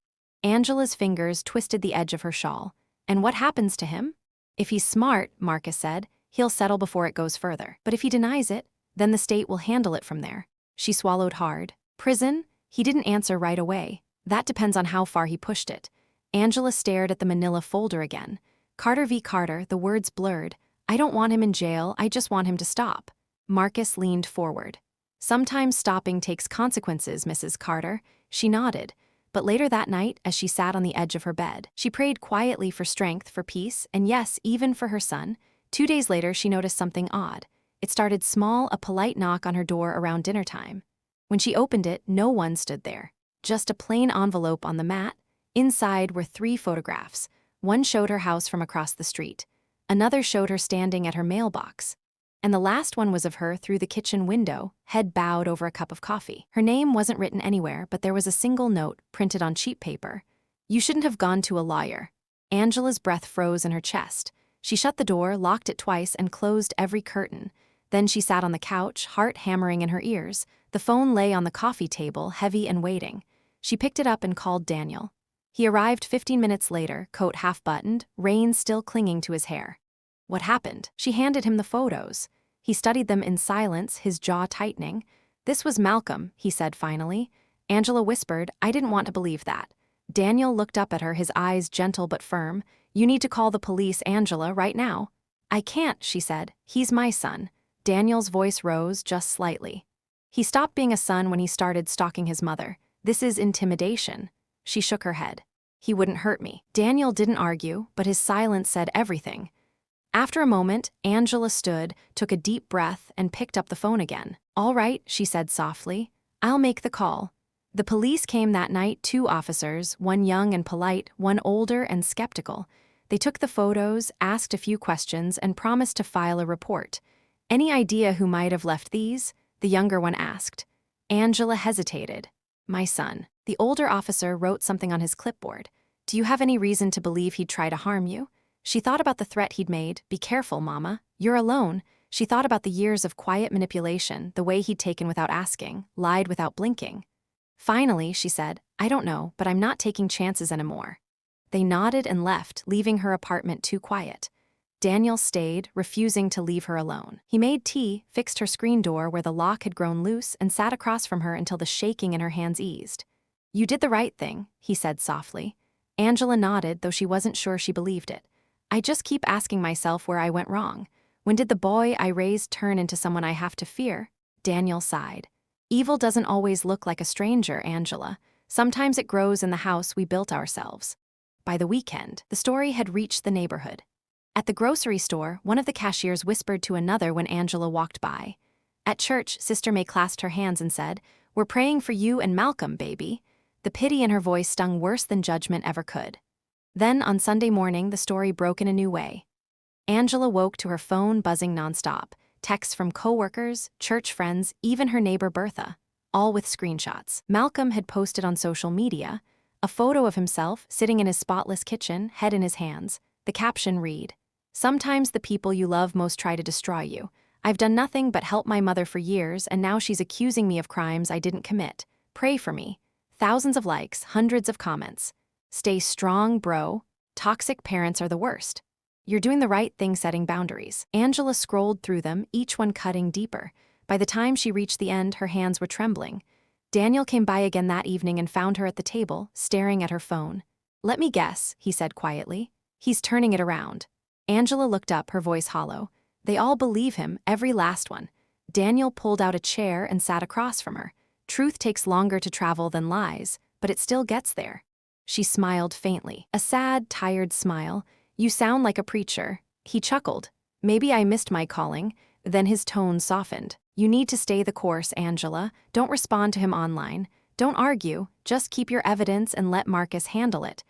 Angela's fingers twisted the edge of her shawl. "And what happens to him?" "If he's smart," Marcus said, "he'll settle before it goes further. But if he denies it, then the state will handle it from there." She swallowed hard. "Prison?" He didn't answer right away. "That depends on how far he pushed it." Angela stared at the manila folder again. Carter v. Carter, the words blurred. "I don't want him in jail, I just want him to stop." Marcus leaned forward. "Sometimes stopping takes consequences, Mrs. Carter." She nodded. But later that night, as she sat on the edge of her bed, she prayed quietly for strength, for peace, and yes, even for her son. 2 days later, she noticed something odd. It started small, a polite knock on her door around dinner time. When she opened it, no one stood there. Just a plain envelope on the mat. Inside were 3 photographs. One showed her house from across the street. Another showed her standing at her mailbox. And the last one was of her through the kitchen window, head bowed over a cup of coffee. Her name wasn't written anywhere, but there was a single note, printed on cheap paper. "You shouldn't have gone to a lawyer." Angela's breath froze in her chest. She shut the door, locked it twice, and closed every curtain. Then she sat on the couch, heart hammering in her ears. The phone lay on the coffee table, heavy and waiting. She picked it up and called Daniel. He arrived 15 minutes later, coat half-buttoned, reins still clinging to his hair. "What happened?" She handed him the photos. He studied them in silence, his jaw tightening. "This was Malcolm," he said finally. Angela whispered, "I didn't want to believe that." Daniel looked up at her, his eyes gentle but firm. "You need to call the police, Angela, right now." "I can't," she said. "He's my son." Daniel's voice rose just slightly. "He stopped being a son when he started stalking his mother. This is intimidation." She shook her head. "He wouldn't hurt me." Daniel didn't argue, but his silence said everything. After a moment, Angela stood, took a deep breath, and picked up the phone again. "All right," she said softly. "I'll make the call." The police came that night, 2 officers, one young and polite, one older and skeptical. They took the photos, asked a few questions, and promised to file a report. "Any idea who might have left these?" the younger one asked. Angela hesitated. "My son." The older officer wrote something on his clipboard. "Do you have any reason to believe he'd try to harm you?" She thought about the threat he'd made. "Be careful, Mama. You're alone." She thought about the years of quiet manipulation, the way he'd taken without asking, lied without blinking. Finally, she said, "I don't know, but I'm not taking chances anymore." They nodded and left, leaving her apartment too quiet. Daniel stayed, refusing to leave her alone. He made tea, fixed her screen door where the lock had grown loose, and sat across from her until the shaking in her hands eased. "You did the right thing," he said softly. Angela nodded, though she wasn't sure she believed it. "I just keep asking myself where I went wrong. When did the boy I raised turn into someone I have to fear?" Daniel sighed. "Evil doesn't always look like a stranger, Angela. Sometimes it grows in the house we built ourselves." By the weekend, the story had reached the neighborhood. At the grocery store, one of the cashiers whispered to another when Angela walked by. At church, Sister May clasped her hands and said, "We're praying for you and Malcolm, baby." The pity in her voice stung worse than judgment ever could. Then, on Sunday morning, the story broke in a new way. Angela woke to her phone buzzing nonstop, texts from coworkers, church friends, even her neighbor Bertha, all with screenshots. Malcolm had posted on social media a photo of himself sitting in his spotless kitchen, head in his hands. The caption read, "Sometimes the people you love most try to destroy you. I've done nothing but help my mother for years, and now she's accusing me of crimes I didn't commit. Pray for me." Thousands of likes, hundreds of comments. "Stay strong, bro. Toxic parents are the worst. You're doing the right thing setting boundaries." Angela scrolled through them, each one cutting deeper. By the time she reached the end, her hands were trembling. Daniel came by again that evening and found her at the table, staring at her phone. "Let me guess," he said quietly. "He's turning it around." Angela looked up, her voice hollow. "They all believe him, every last one." Daniel pulled out a chair and sat across from her. "Truth takes longer to travel than lies, but it still gets there." She smiled faintly, a sad, tired smile. "You sound like a preacher." He chuckled. "Maybe I missed my calling." Then his tone softened. "You need to stay the course, Angela. Don't respond to him online. Don't argue, just keep your evidence and let Marcus handle it."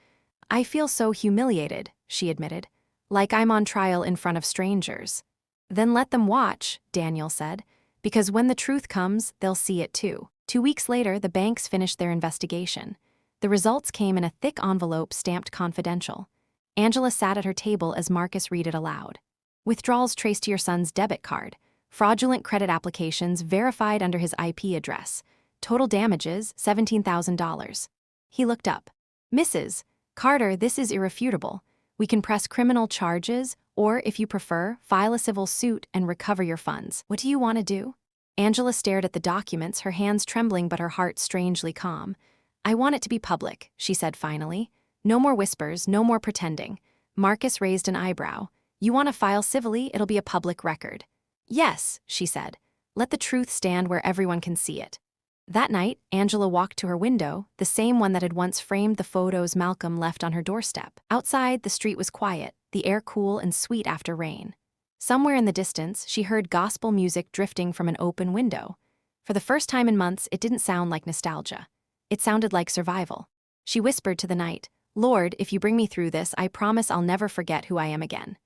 "I feel so humiliated," she admitted. "Like I'm on trial in front of strangers." "Then let them watch," Daniel said. "Because when the truth comes, they'll see it too." 2 weeks later, the banks finished their investigation. The results came in a thick envelope stamped confidential. Angela sat at her table as Marcus read it aloud. "Withdrawals traced to your son's debit card. Fraudulent credit applications verified under his IP address. Total damages, $17,000. He looked up. "Mrs. Carter, this is irrefutable. We can press criminal charges, or, if you prefer, file a civil suit and recover your funds. What do you want to do?" Angela stared at the documents, her hands trembling but her heart strangely calm. "I want it to be public," she said finally. "No more whispers, no more pretending." Marcus raised an eyebrow. "You want to file civilly, it'll be a public record." "Yes," she said. "Let the truth stand where everyone can see it." That night, Angela walked to her window, the same one that had once framed the photos Malcolm left on her doorstep. Outside, the street was quiet, the air cool and sweet after rain. Somewhere in the distance, she heard gospel music drifting from an open window. For the first time in months, it didn't sound like nostalgia. It sounded like survival. She whispered to the night, "Lord, if you bring me through this, I promise I'll never forget who I am again."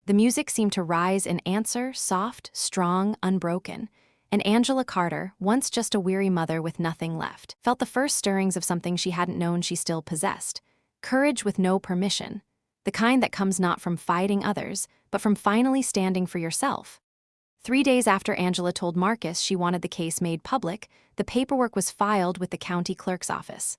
The music seemed to rise in answer, soft, strong, unbroken. And Angela Carter, once just a weary mother with nothing left, felt the first stirrings of something she hadn't known she still possessed. Courage with no permission. The kind that comes not from fighting others, but from finally standing for yourself. 3 days after Angela told Marcus she wanted the case made public, the paperwork was filed with the county clerk's office.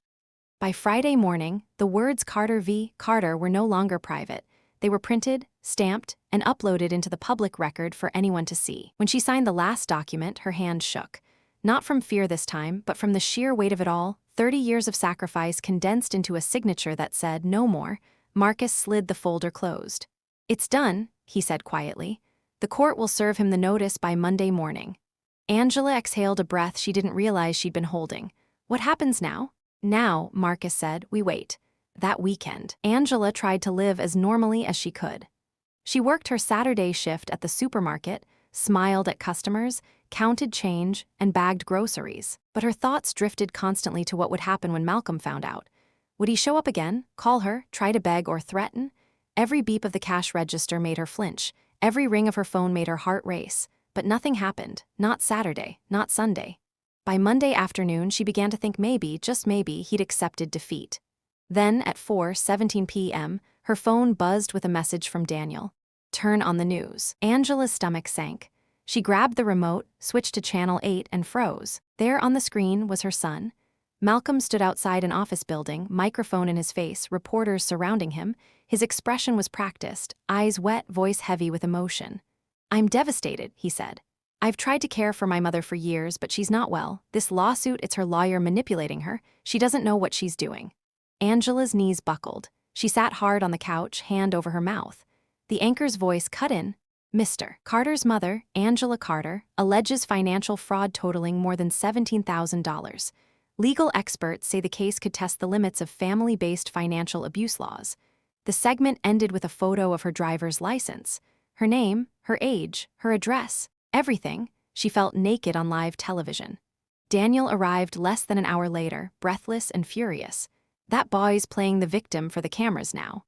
By Friday morning, the words Carter v. Carter were no longer private. They were printed, stamped, and uploaded into the public record for anyone to see. When she signed the last document, her hand shook. Not from fear this time, but from the sheer weight of it all, 30 years of sacrifice condensed into a signature that said, "No more." Marcus slid the folder closed. "It's done," he said quietly. "The court will serve him the notice by Monday morning." Angela exhaled a breath she didn't realize she'd been holding. "What happens now?" "Now," Marcus said, "we wait." That weekend, Angela tried to live as normally as she could. She worked her Saturday shift at the supermarket, smiled at customers, counted change, and bagged groceries. But her thoughts drifted constantly to what would happen when Malcolm found out. Would he show up again, call her, try to beg or threaten? Every beep of the cash register made her flinch. Every ring of her phone made her heart race. But nothing happened. Not Saturday, not Sunday. By Monday afternoon, she began to think maybe, just maybe, he'd accepted defeat. Then, at 4:17 p.m., her phone buzzed with a message from Daniel. "Turn on the news." Angela's stomach sank. She grabbed the remote, switched to channel 8, and froze. There on the screen was her son. Malcolm stood outside an office building, microphone in his face, reporters surrounding him. His expression was practiced, eyes wet, voice heavy with emotion. "I'm devastated," he said. "I've tried to care for my mother for years, but she's not well. This lawsuit, it's her lawyer manipulating her. She doesn't know what she's doing." Angela's knees buckled. She sat hard on the couch, hand over her mouth. The anchor's voice cut in. "Mr. Carter's mother, Angela Carter, alleges financial fraud totaling more than $17,000. Legal experts say the case could test the limits of family-based financial abuse laws." The segment ended with a photo of her driver's license. Her name, her age, her address, everything. She felt naked on live television. Daniel arrived less than an hour later, breathless and furious. "That boy's playing the victim for the cameras now."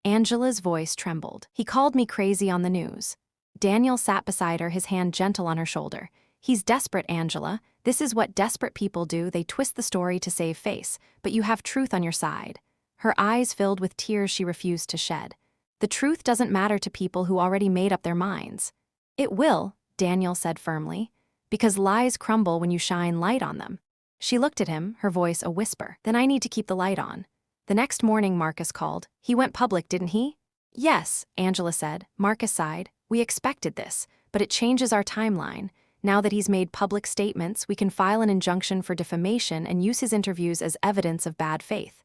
Angela's voice trembled. "He called me crazy on the news." Daniel sat beside her, his hand gentle on her shoulder. "He's desperate, Angela. This is what desperate people do. They twist the story to save face, but you have truth on your side." Her eyes filled with tears she refused to shed. "The truth doesn't matter to people who already made up their minds." "It will," Daniel said firmly, "because lies crumble when you shine light on them." She looked at him, her voice a whisper. "Then I need to keep the light on." The next morning, Marcus called. "He went public, didn't he?" "Yes," Angela said. Marcus sighed. "We expected this, but it changes our timeline. Now that he's made public statements, we can file an injunction for defamation and use his interviews as evidence of bad faith.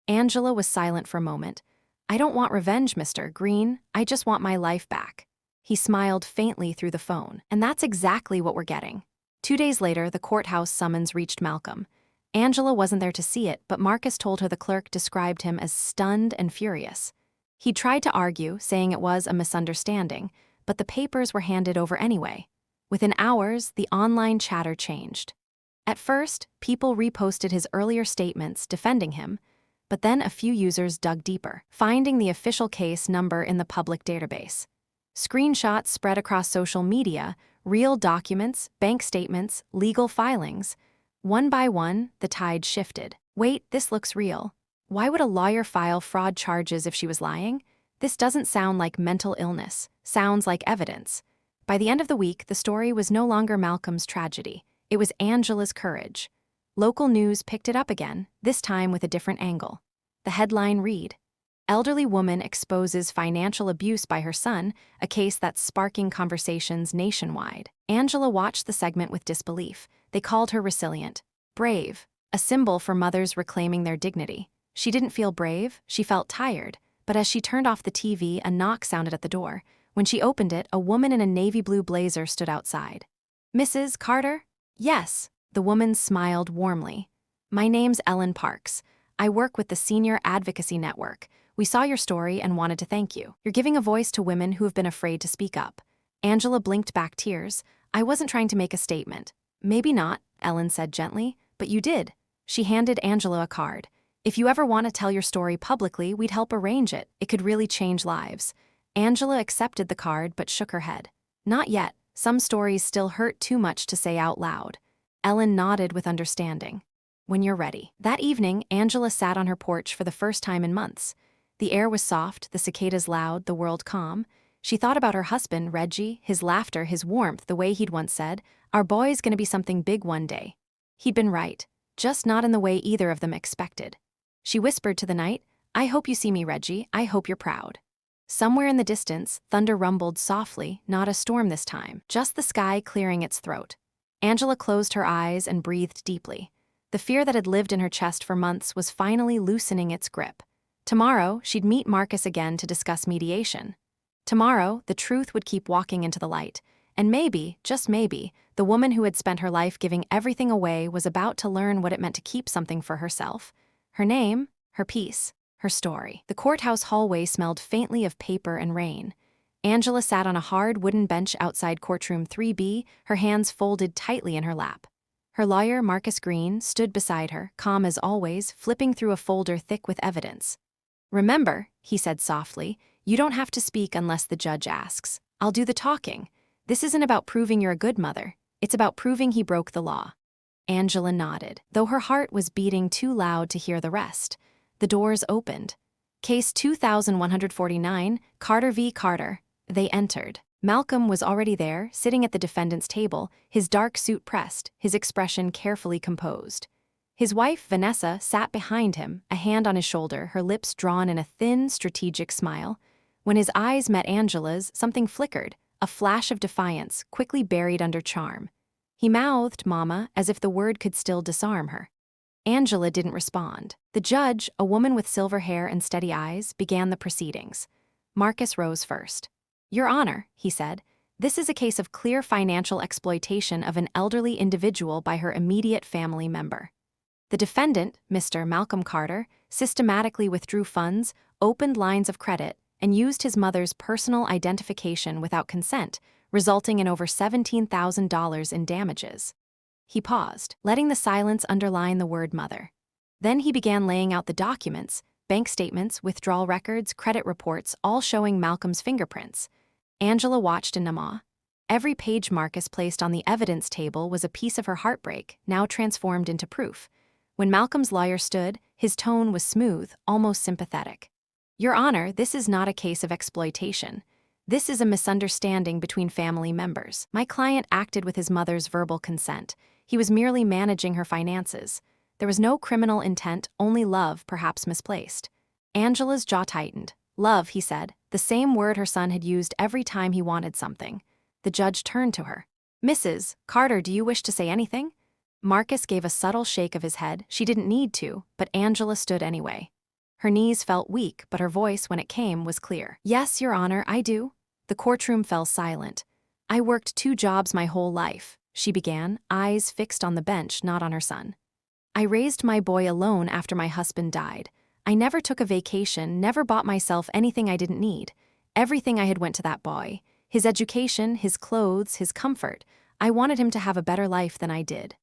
Angela was silent for a moment. I don't want revenge, Mr. Green. I just want my life back. He smiled faintly through the phone, and that's exactly what we're getting. 2 days later, the courthouse summons reached Malcolm. Angela wasn't there to see it, but Marcus told her the clerk described him as stunned and furious. He tried to argue, saying it was a misunderstanding, but the papers were handed over anyway. Within hours, the online chatter changed. At first, people reposted his earlier statements defending him, but then a few users dug deeper, finding the official case number in the public database. Screenshots spread across social media, real documents, bank statements, legal filings. One by one, the tide shifted. Wait, this looks real. Why would a lawyer file fraud charges if she was lying? This doesn't sound like mental illness, sounds like evidence. By the end of the week, the story was no longer Malcolm's tragedy. It was Angela's courage. Local news picked it up again, this time with a different angle. The headline read, Elderly woman exposes financial abuse by her son, a case that's sparking conversations nationwide. Angela watched the segment with disbelief. They called her resilient, brave, a symbol for mothers reclaiming their dignity. She didn't feel brave, she felt tired, but as she turned off the TV, a knock sounded at the door. When she opened it, a woman in a navy blue blazer stood outside. Mrs. Carter? Yes, the woman smiled warmly. My name's Ellen Parks. I work with the Senior Advocacy Network. We saw your story and wanted to thank you. You're giving a voice to women who have been afraid to speak up. Angela blinked back tears. I wasn't trying to make a statement. Maybe not, Ellen said gently, but you did. She handed Angela a card. If you ever want to tell your story publicly, we'd help arrange it. It could really change lives. Angela accepted the card but shook her head. Not yet. Some stories still hurt too much to say out loud. Ellen nodded with understanding. When you're ready. That evening, Angela sat on her porch for the first time in months. The air was soft, the cicadas loud, the world calm. She thought about her husband, Reggie, his laughter, his warmth, the way he'd once said, "Our boy's gonna be something big one day." He'd been right, just not in the way either of them expected. She whispered to the night, I hope you see me, Reggie. I hope you're proud. Somewhere in the distance, thunder rumbled softly, not a storm this time, just the sky clearing its throat. Angela closed her eyes and breathed deeply. The fear that had lived in her chest for months was finally loosening its grip. Tomorrow, she'd meet Marcus again to discuss mediation. Tomorrow, the truth would keep walking into the light, and maybe, just maybe, the woman who had spent her life giving everything away was about to learn what it meant to keep something for herself. Her name, her peace, her story. The courthouse hallway smelled faintly of paper and rain. Angela sat on a hard wooden bench outside courtroom 3B, her hands folded tightly in her lap. Her lawyer, Marcus Green, stood beside her, calm as always, flipping through a folder thick with evidence. Remember, he said softly, you don't have to speak unless the judge asks. I'll do the talking. This isn't about proving you're a good mother. It's about proving he broke the law. Angela nodded, though her heart was beating too loud to hear the rest. The doors opened. Case 2149, Carter v. Carter. They entered. Malcolm was already there, sitting at the defendant's table, his dark suit pressed, his expression carefully composed. His wife, Vanessa, sat behind him, a hand on his shoulder, her lips drawn in a thin, strategic smile. When his eyes met Angela's, something flickered, a flash of defiance, quickly buried under charm. He mouthed, Mama, as if the word could still disarm her. Angela didn't respond. The judge, a woman with silver hair and steady eyes, began the proceedings. Marcus rose first. Your Honor, he said, this is a case of clear financial exploitation of an elderly individual by her immediate family member. The defendant, Mr. Malcolm Carter, systematically withdrew funds, opened lines of credit, and used his mother's personal identification without consent, resulting in over $17,000 in damages. He paused, letting the silence underline the word mother. Then he began laying out the documents, bank statements, withdrawal records, credit reports, all showing Malcolm's fingerprints. Angela watched in awe. Every page Marcus placed on the evidence table was a piece of her heartbreak, now transformed into proof. When Malcolm's lawyer stood, his tone was smooth, almost sympathetic. Your Honor, this is not a case of exploitation. This is a misunderstanding between family members. My client acted with his mother's verbal consent. He was merely managing her finances. There was no criminal intent, only love, perhaps misplaced. Angela's jaw tightened. Love, he said, the same word her son had used every time he wanted something. The judge turned to her. Mrs. Carter, do you wish to say anything? Marcus gave a subtle shake of his head. She didn't need to, but Angela stood anyway. Her knees felt weak, but her voice, when it came, was clear. Yes, Your Honor, I do. The courtroom fell silent. I worked 2 jobs my whole life, she began, eyes fixed on the bench, not on her son. I raised my boy alone after my husband died. I never took a vacation, never bought myself anything I didn't need. Everything I had went to that boy. His education, his clothes, his comfort. I wanted him to have a better life than I did.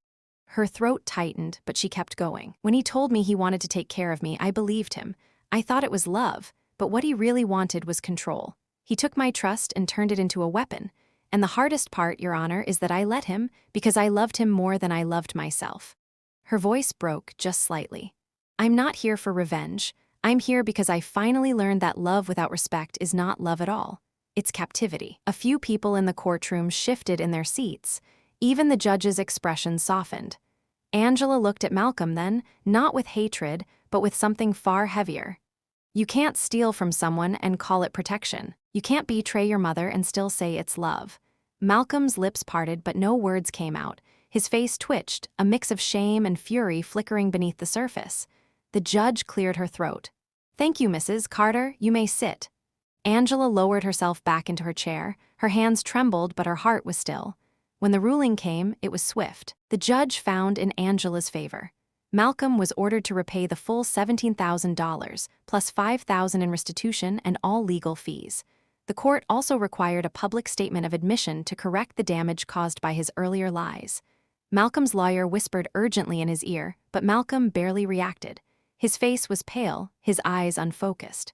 Her throat tightened, but she kept going. When he told me he wanted to take care of me, I believed him. I thought it was love, but what he really wanted was control. He took my trust and turned it into a weapon. And the hardest part, Your Honor, is that I let him because I loved him more than I loved myself. Her voice broke just slightly. I'm not here for revenge. I'm here because I finally learned that love without respect is not love at all. It's captivity. A few people in the courtroom shifted in their seats. Even the judge's expression softened. Angela looked at Malcolm then, not with hatred, but with something far heavier. You can't steal from someone and call it protection. You can't betray your mother and still say it's love. Malcolm's lips parted, but no words came out. His face twitched, a mix of shame and fury flickering beneath the surface. The judge cleared her throat. Thank you, Mrs. Carter. You may sit. Angela lowered herself back into her chair. Her hands trembled, but her heart was still. When the ruling came, it was swift. The judge found in Angela's favor. Malcolm was ordered to repay the full $17,000, plus $5,000 in restitution and all legal fees. The court also required a public statement of admission to correct the damage caused by his earlier lies. Malcolm's lawyer whispered urgently in his ear, but Malcolm barely reacted. His face was pale, his eyes unfocused.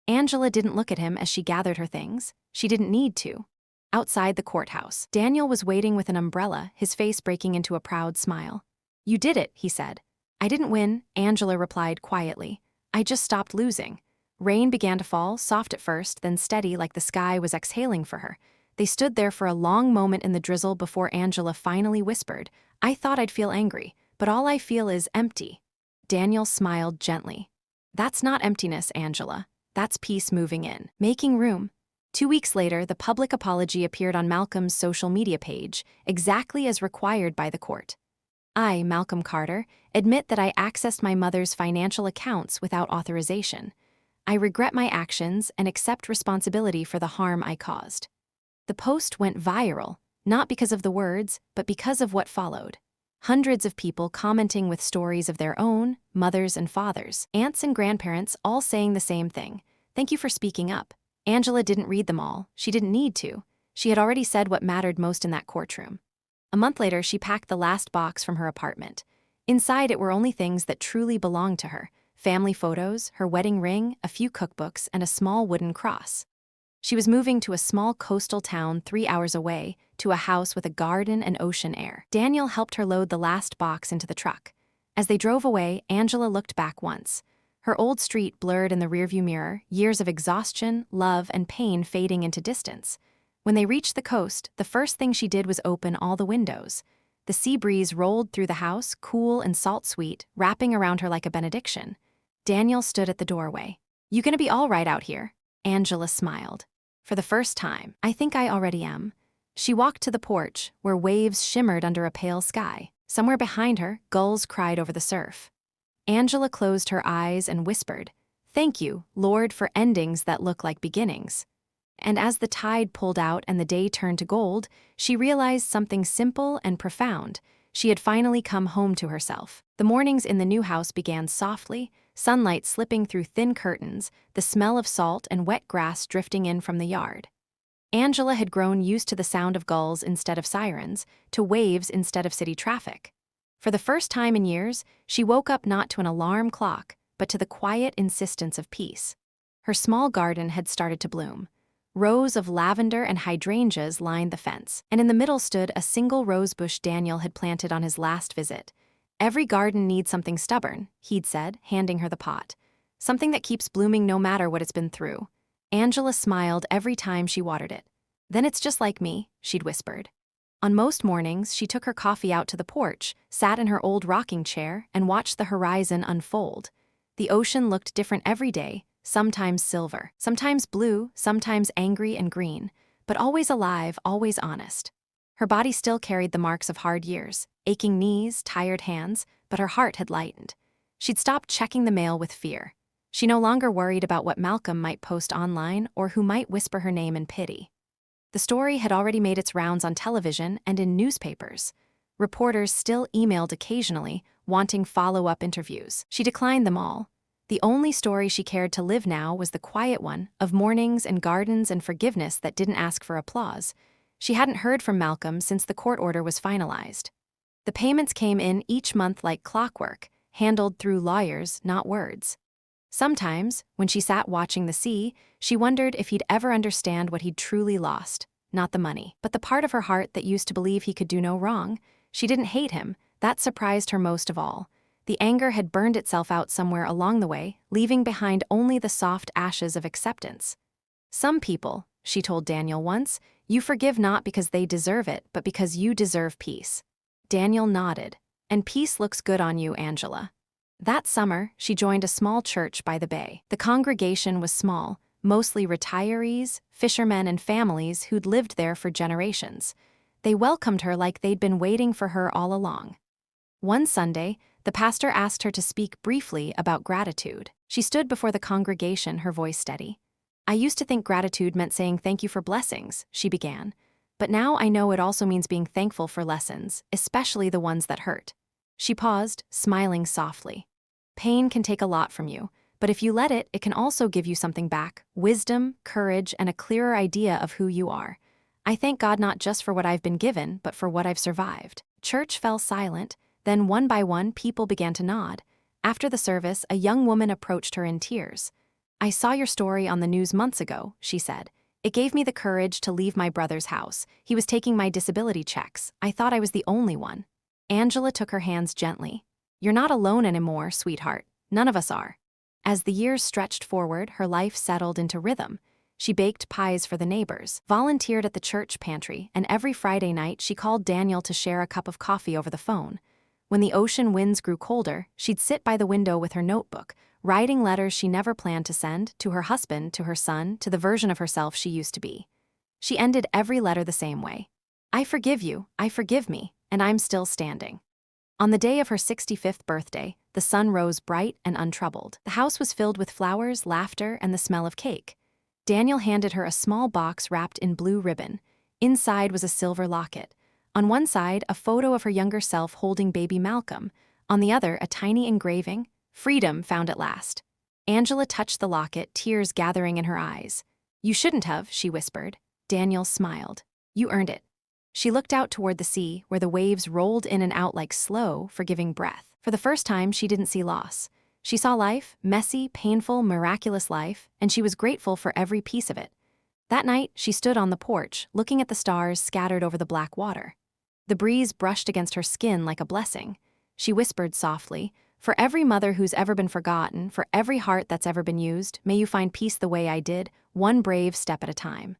Angela didn't look at him as she gathered her things. She didn't need to. Outside the courthouse, Daniel was waiting with an umbrella, his face breaking into a proud smile. You did it, he said. I didn't win, Angela replied quietly. I just stopped losing. Rain began to fall, soft at first, then steady like the sky was exhaling for her. They stood there for a long moment in the drizzle before Angela finally whispered, I thought I'd feel angry, but all I feel is empty. Daniel smiled gently. That's not emptiness, Angela. That's peace moving in, making room. 2 weeks later, the public apology appeared on Malcolm's social media page, exactly as required by the court. I, Malcolm Carter, admit that I accessed my mother's financial accounts without authorization. I regret my actions and accept responsibility for the harm I caused. The post went viral, not because of the words, but because of what followed. Hundreds of people commenting with stories of their own, mothers and fathers, aunts and grandparents, all saying the same thing. Thank you for speaking up. Angela didn't read them all. She didn't need to. She had already said what mattered most in that courtroom. A month later, she packed the last box from her apartment. Inside it were only things that truly belonged to her: family photos, her wedding ring, a few cookbooks, and a small wooden cross. She was moving to a small coastal town 3 hours away, to a house with a garden and ocean air. Daniel helped her load the last box into the truck. As they drove away, Angela looked back once. Her old street blurred in the rearview mirror, years of exhaustion, love, and pain fading into distance. When they reached the coast, the first thing she did was open all the windows. The sea breeze rolled through the house, cool and salt-sweet, wrapping around her like a benediction. Daniel stood at the doorway. You gonna be all right out here? Angela smiled. For the first time, I think I already am. She walked to the porch, where waves shimmered under a pale sky. Somewhere behind her, gulls cried over the surf. Angela closed her eyes and whispered, Thank you, Lord, for endings that look like beginnings. And as the tide pulled out and the day turned to gold, she realized something simple and profound. She had finally come home to herself. The mornings in the new house began softly, sunlight slipping through thin curtains, the smell of salt and wet grass drifting in from the yard. Angela had grown used to the sound of gulls instead of sirens, to waves instead of city traffic. For the first time in years, she woke up not to an alarm clock, but to the quiet insistence of peace. Her small garden had started to bloom. Rows of lavender and hydrangeas lined the fence, and in the middle stood a single rosebush Daniel had planted on his last visit. Every garden needs something stubborn, he'd said, handing her the pot. Something that keeps blooming no matter what it's been through. Angela smiled every time she watered it. Then it's just like me, she'd whispered. On most mornings, she took her coffee out to the porch, sat in her old rocking chair, and watched the horizon unfold. The ocean looked different every day, sometimes silver, sometimes blue, sometimes angry and green, but always alive, always honest. Her body still carried the marks of hard years, aching knees, tired hands, but her heart had lightened. She'd stopped checking the mail with fear. She no longer worried about what Malcolm might post online or who might whisper her name in pity. The story had already made its rounds on television and in newspapers. Reporters still emailed occasionally, wanting follow-up interviews. She declined them all. The only story she cared to live now was the quiet one of mornings and gardens and forgiveness that didn't ask for applause. She hadn't heard from Malcolm since the court order was finalized. The payments came in each month like clockwork, handled through lawyers, not words. Sometimes, when she sat watching the sea, she wondered if he'd ever understand what he'd truly lost, not the money, but the part of her heart that used to believe he could do no wrong. She didn't hate him. That surprised her most of all. The anger had burned itself out somewhere along the way, leaving behind only the soft ashes of acceptance. Some people, she told Daniel once, you forgive not because they deserve it, but because you deserve peace. Daniel nodded. And peace looks good on you, Angela. That summer, she joined a small church by the bay. The congregation was small, mostly retirees, fishermen, and families who'd lived there for generations. They welcomed her like they'd been waiting for her all along. One Sunday, the pastor asked her to speak briefly about gratitude. She stood before the congregation, her voice steady. I used to think gratitude meant saying thank you for blessings, she began. But now I know it also means being thankful for lessons, especially the ones that hurt. She paused, smiling softly. Pain can take a lot from you, but if you let it, it can also give you something back: wisdom, courage, and a clearer idea of who you are. I thank God not just for what I've been given, but for what I've survived. Church fell silent. Then one by one, people began to nod. After the service, a young woman approached her in tears. I saw your story on the news months ago, she said. It gave me the courage to leave my brother's house. He was taking my disability checks. I thought I was the only one. Angela took her hands gently. You're not alone anymore, sweetheart. None of us are. As the years stretched forward, her life settled into rhythm. She baked pies for the neighbors, volunteered at the church pantry, and every Friday night she called Daniel to share a cup of coffee over the phone. When the ocean winds grew colder, she'd sit by the window with her notebook, writing letters she never planned to send, to her husband, to her son, to the version of herself she used to be. She ended every letter the same way. I forgive you, I forgive me, and I'm still standing. On the day of her 65th birthday, the sun rose bright and untroubled. The house was filled with flowers, laughter, and the smell of cake. Daniel handed her a small box wrapped in blue ribbon. Inside was a silver locket. On one side, a photo of her younger self holding baby Malcolm. On the other, a tiny engraving, "Freedom found at last." Angela touched the locket, tears gathering in her eyes. You shouldn't have, she whispered. Daniel smiled. You earned it. She looked out toward the sea, where the waves rolled in and out like slow, forgiving breath. For the first time, she didn't see loss. She saw life, messy, painful, miraculous life, and she was grateful for every piece of it. That night, she stood on the porch, looking at the stars scattered over the black water. The breeze brushed against her skin like a blessing. She whispered softly, for every mother who's ever been forgotten, for every heart that's ever been used, may you find peace the way I did, one brave step at a time.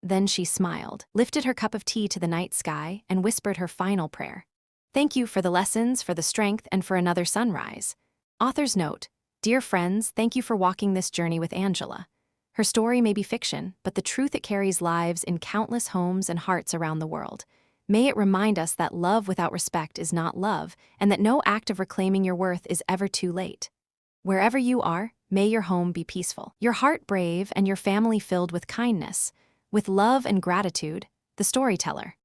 Then she smiled, lifted her cup of tea to the night sky, and whispered her final prayer. Thank you for the lessons, for the strength, and for another sunrise. Author's note: Dear friends, thank you for walking this journey with Angela. Her story may be fiction, but the truth it carries lives in countless homes and hearts around the world. May it remind us that love without respect is not love, and that no act of reclaiming your worth is ever too late. Wherever you are, may your home be peaceful, your heart brave, and your family filled with kindness. With love and gratitude, the storyteller.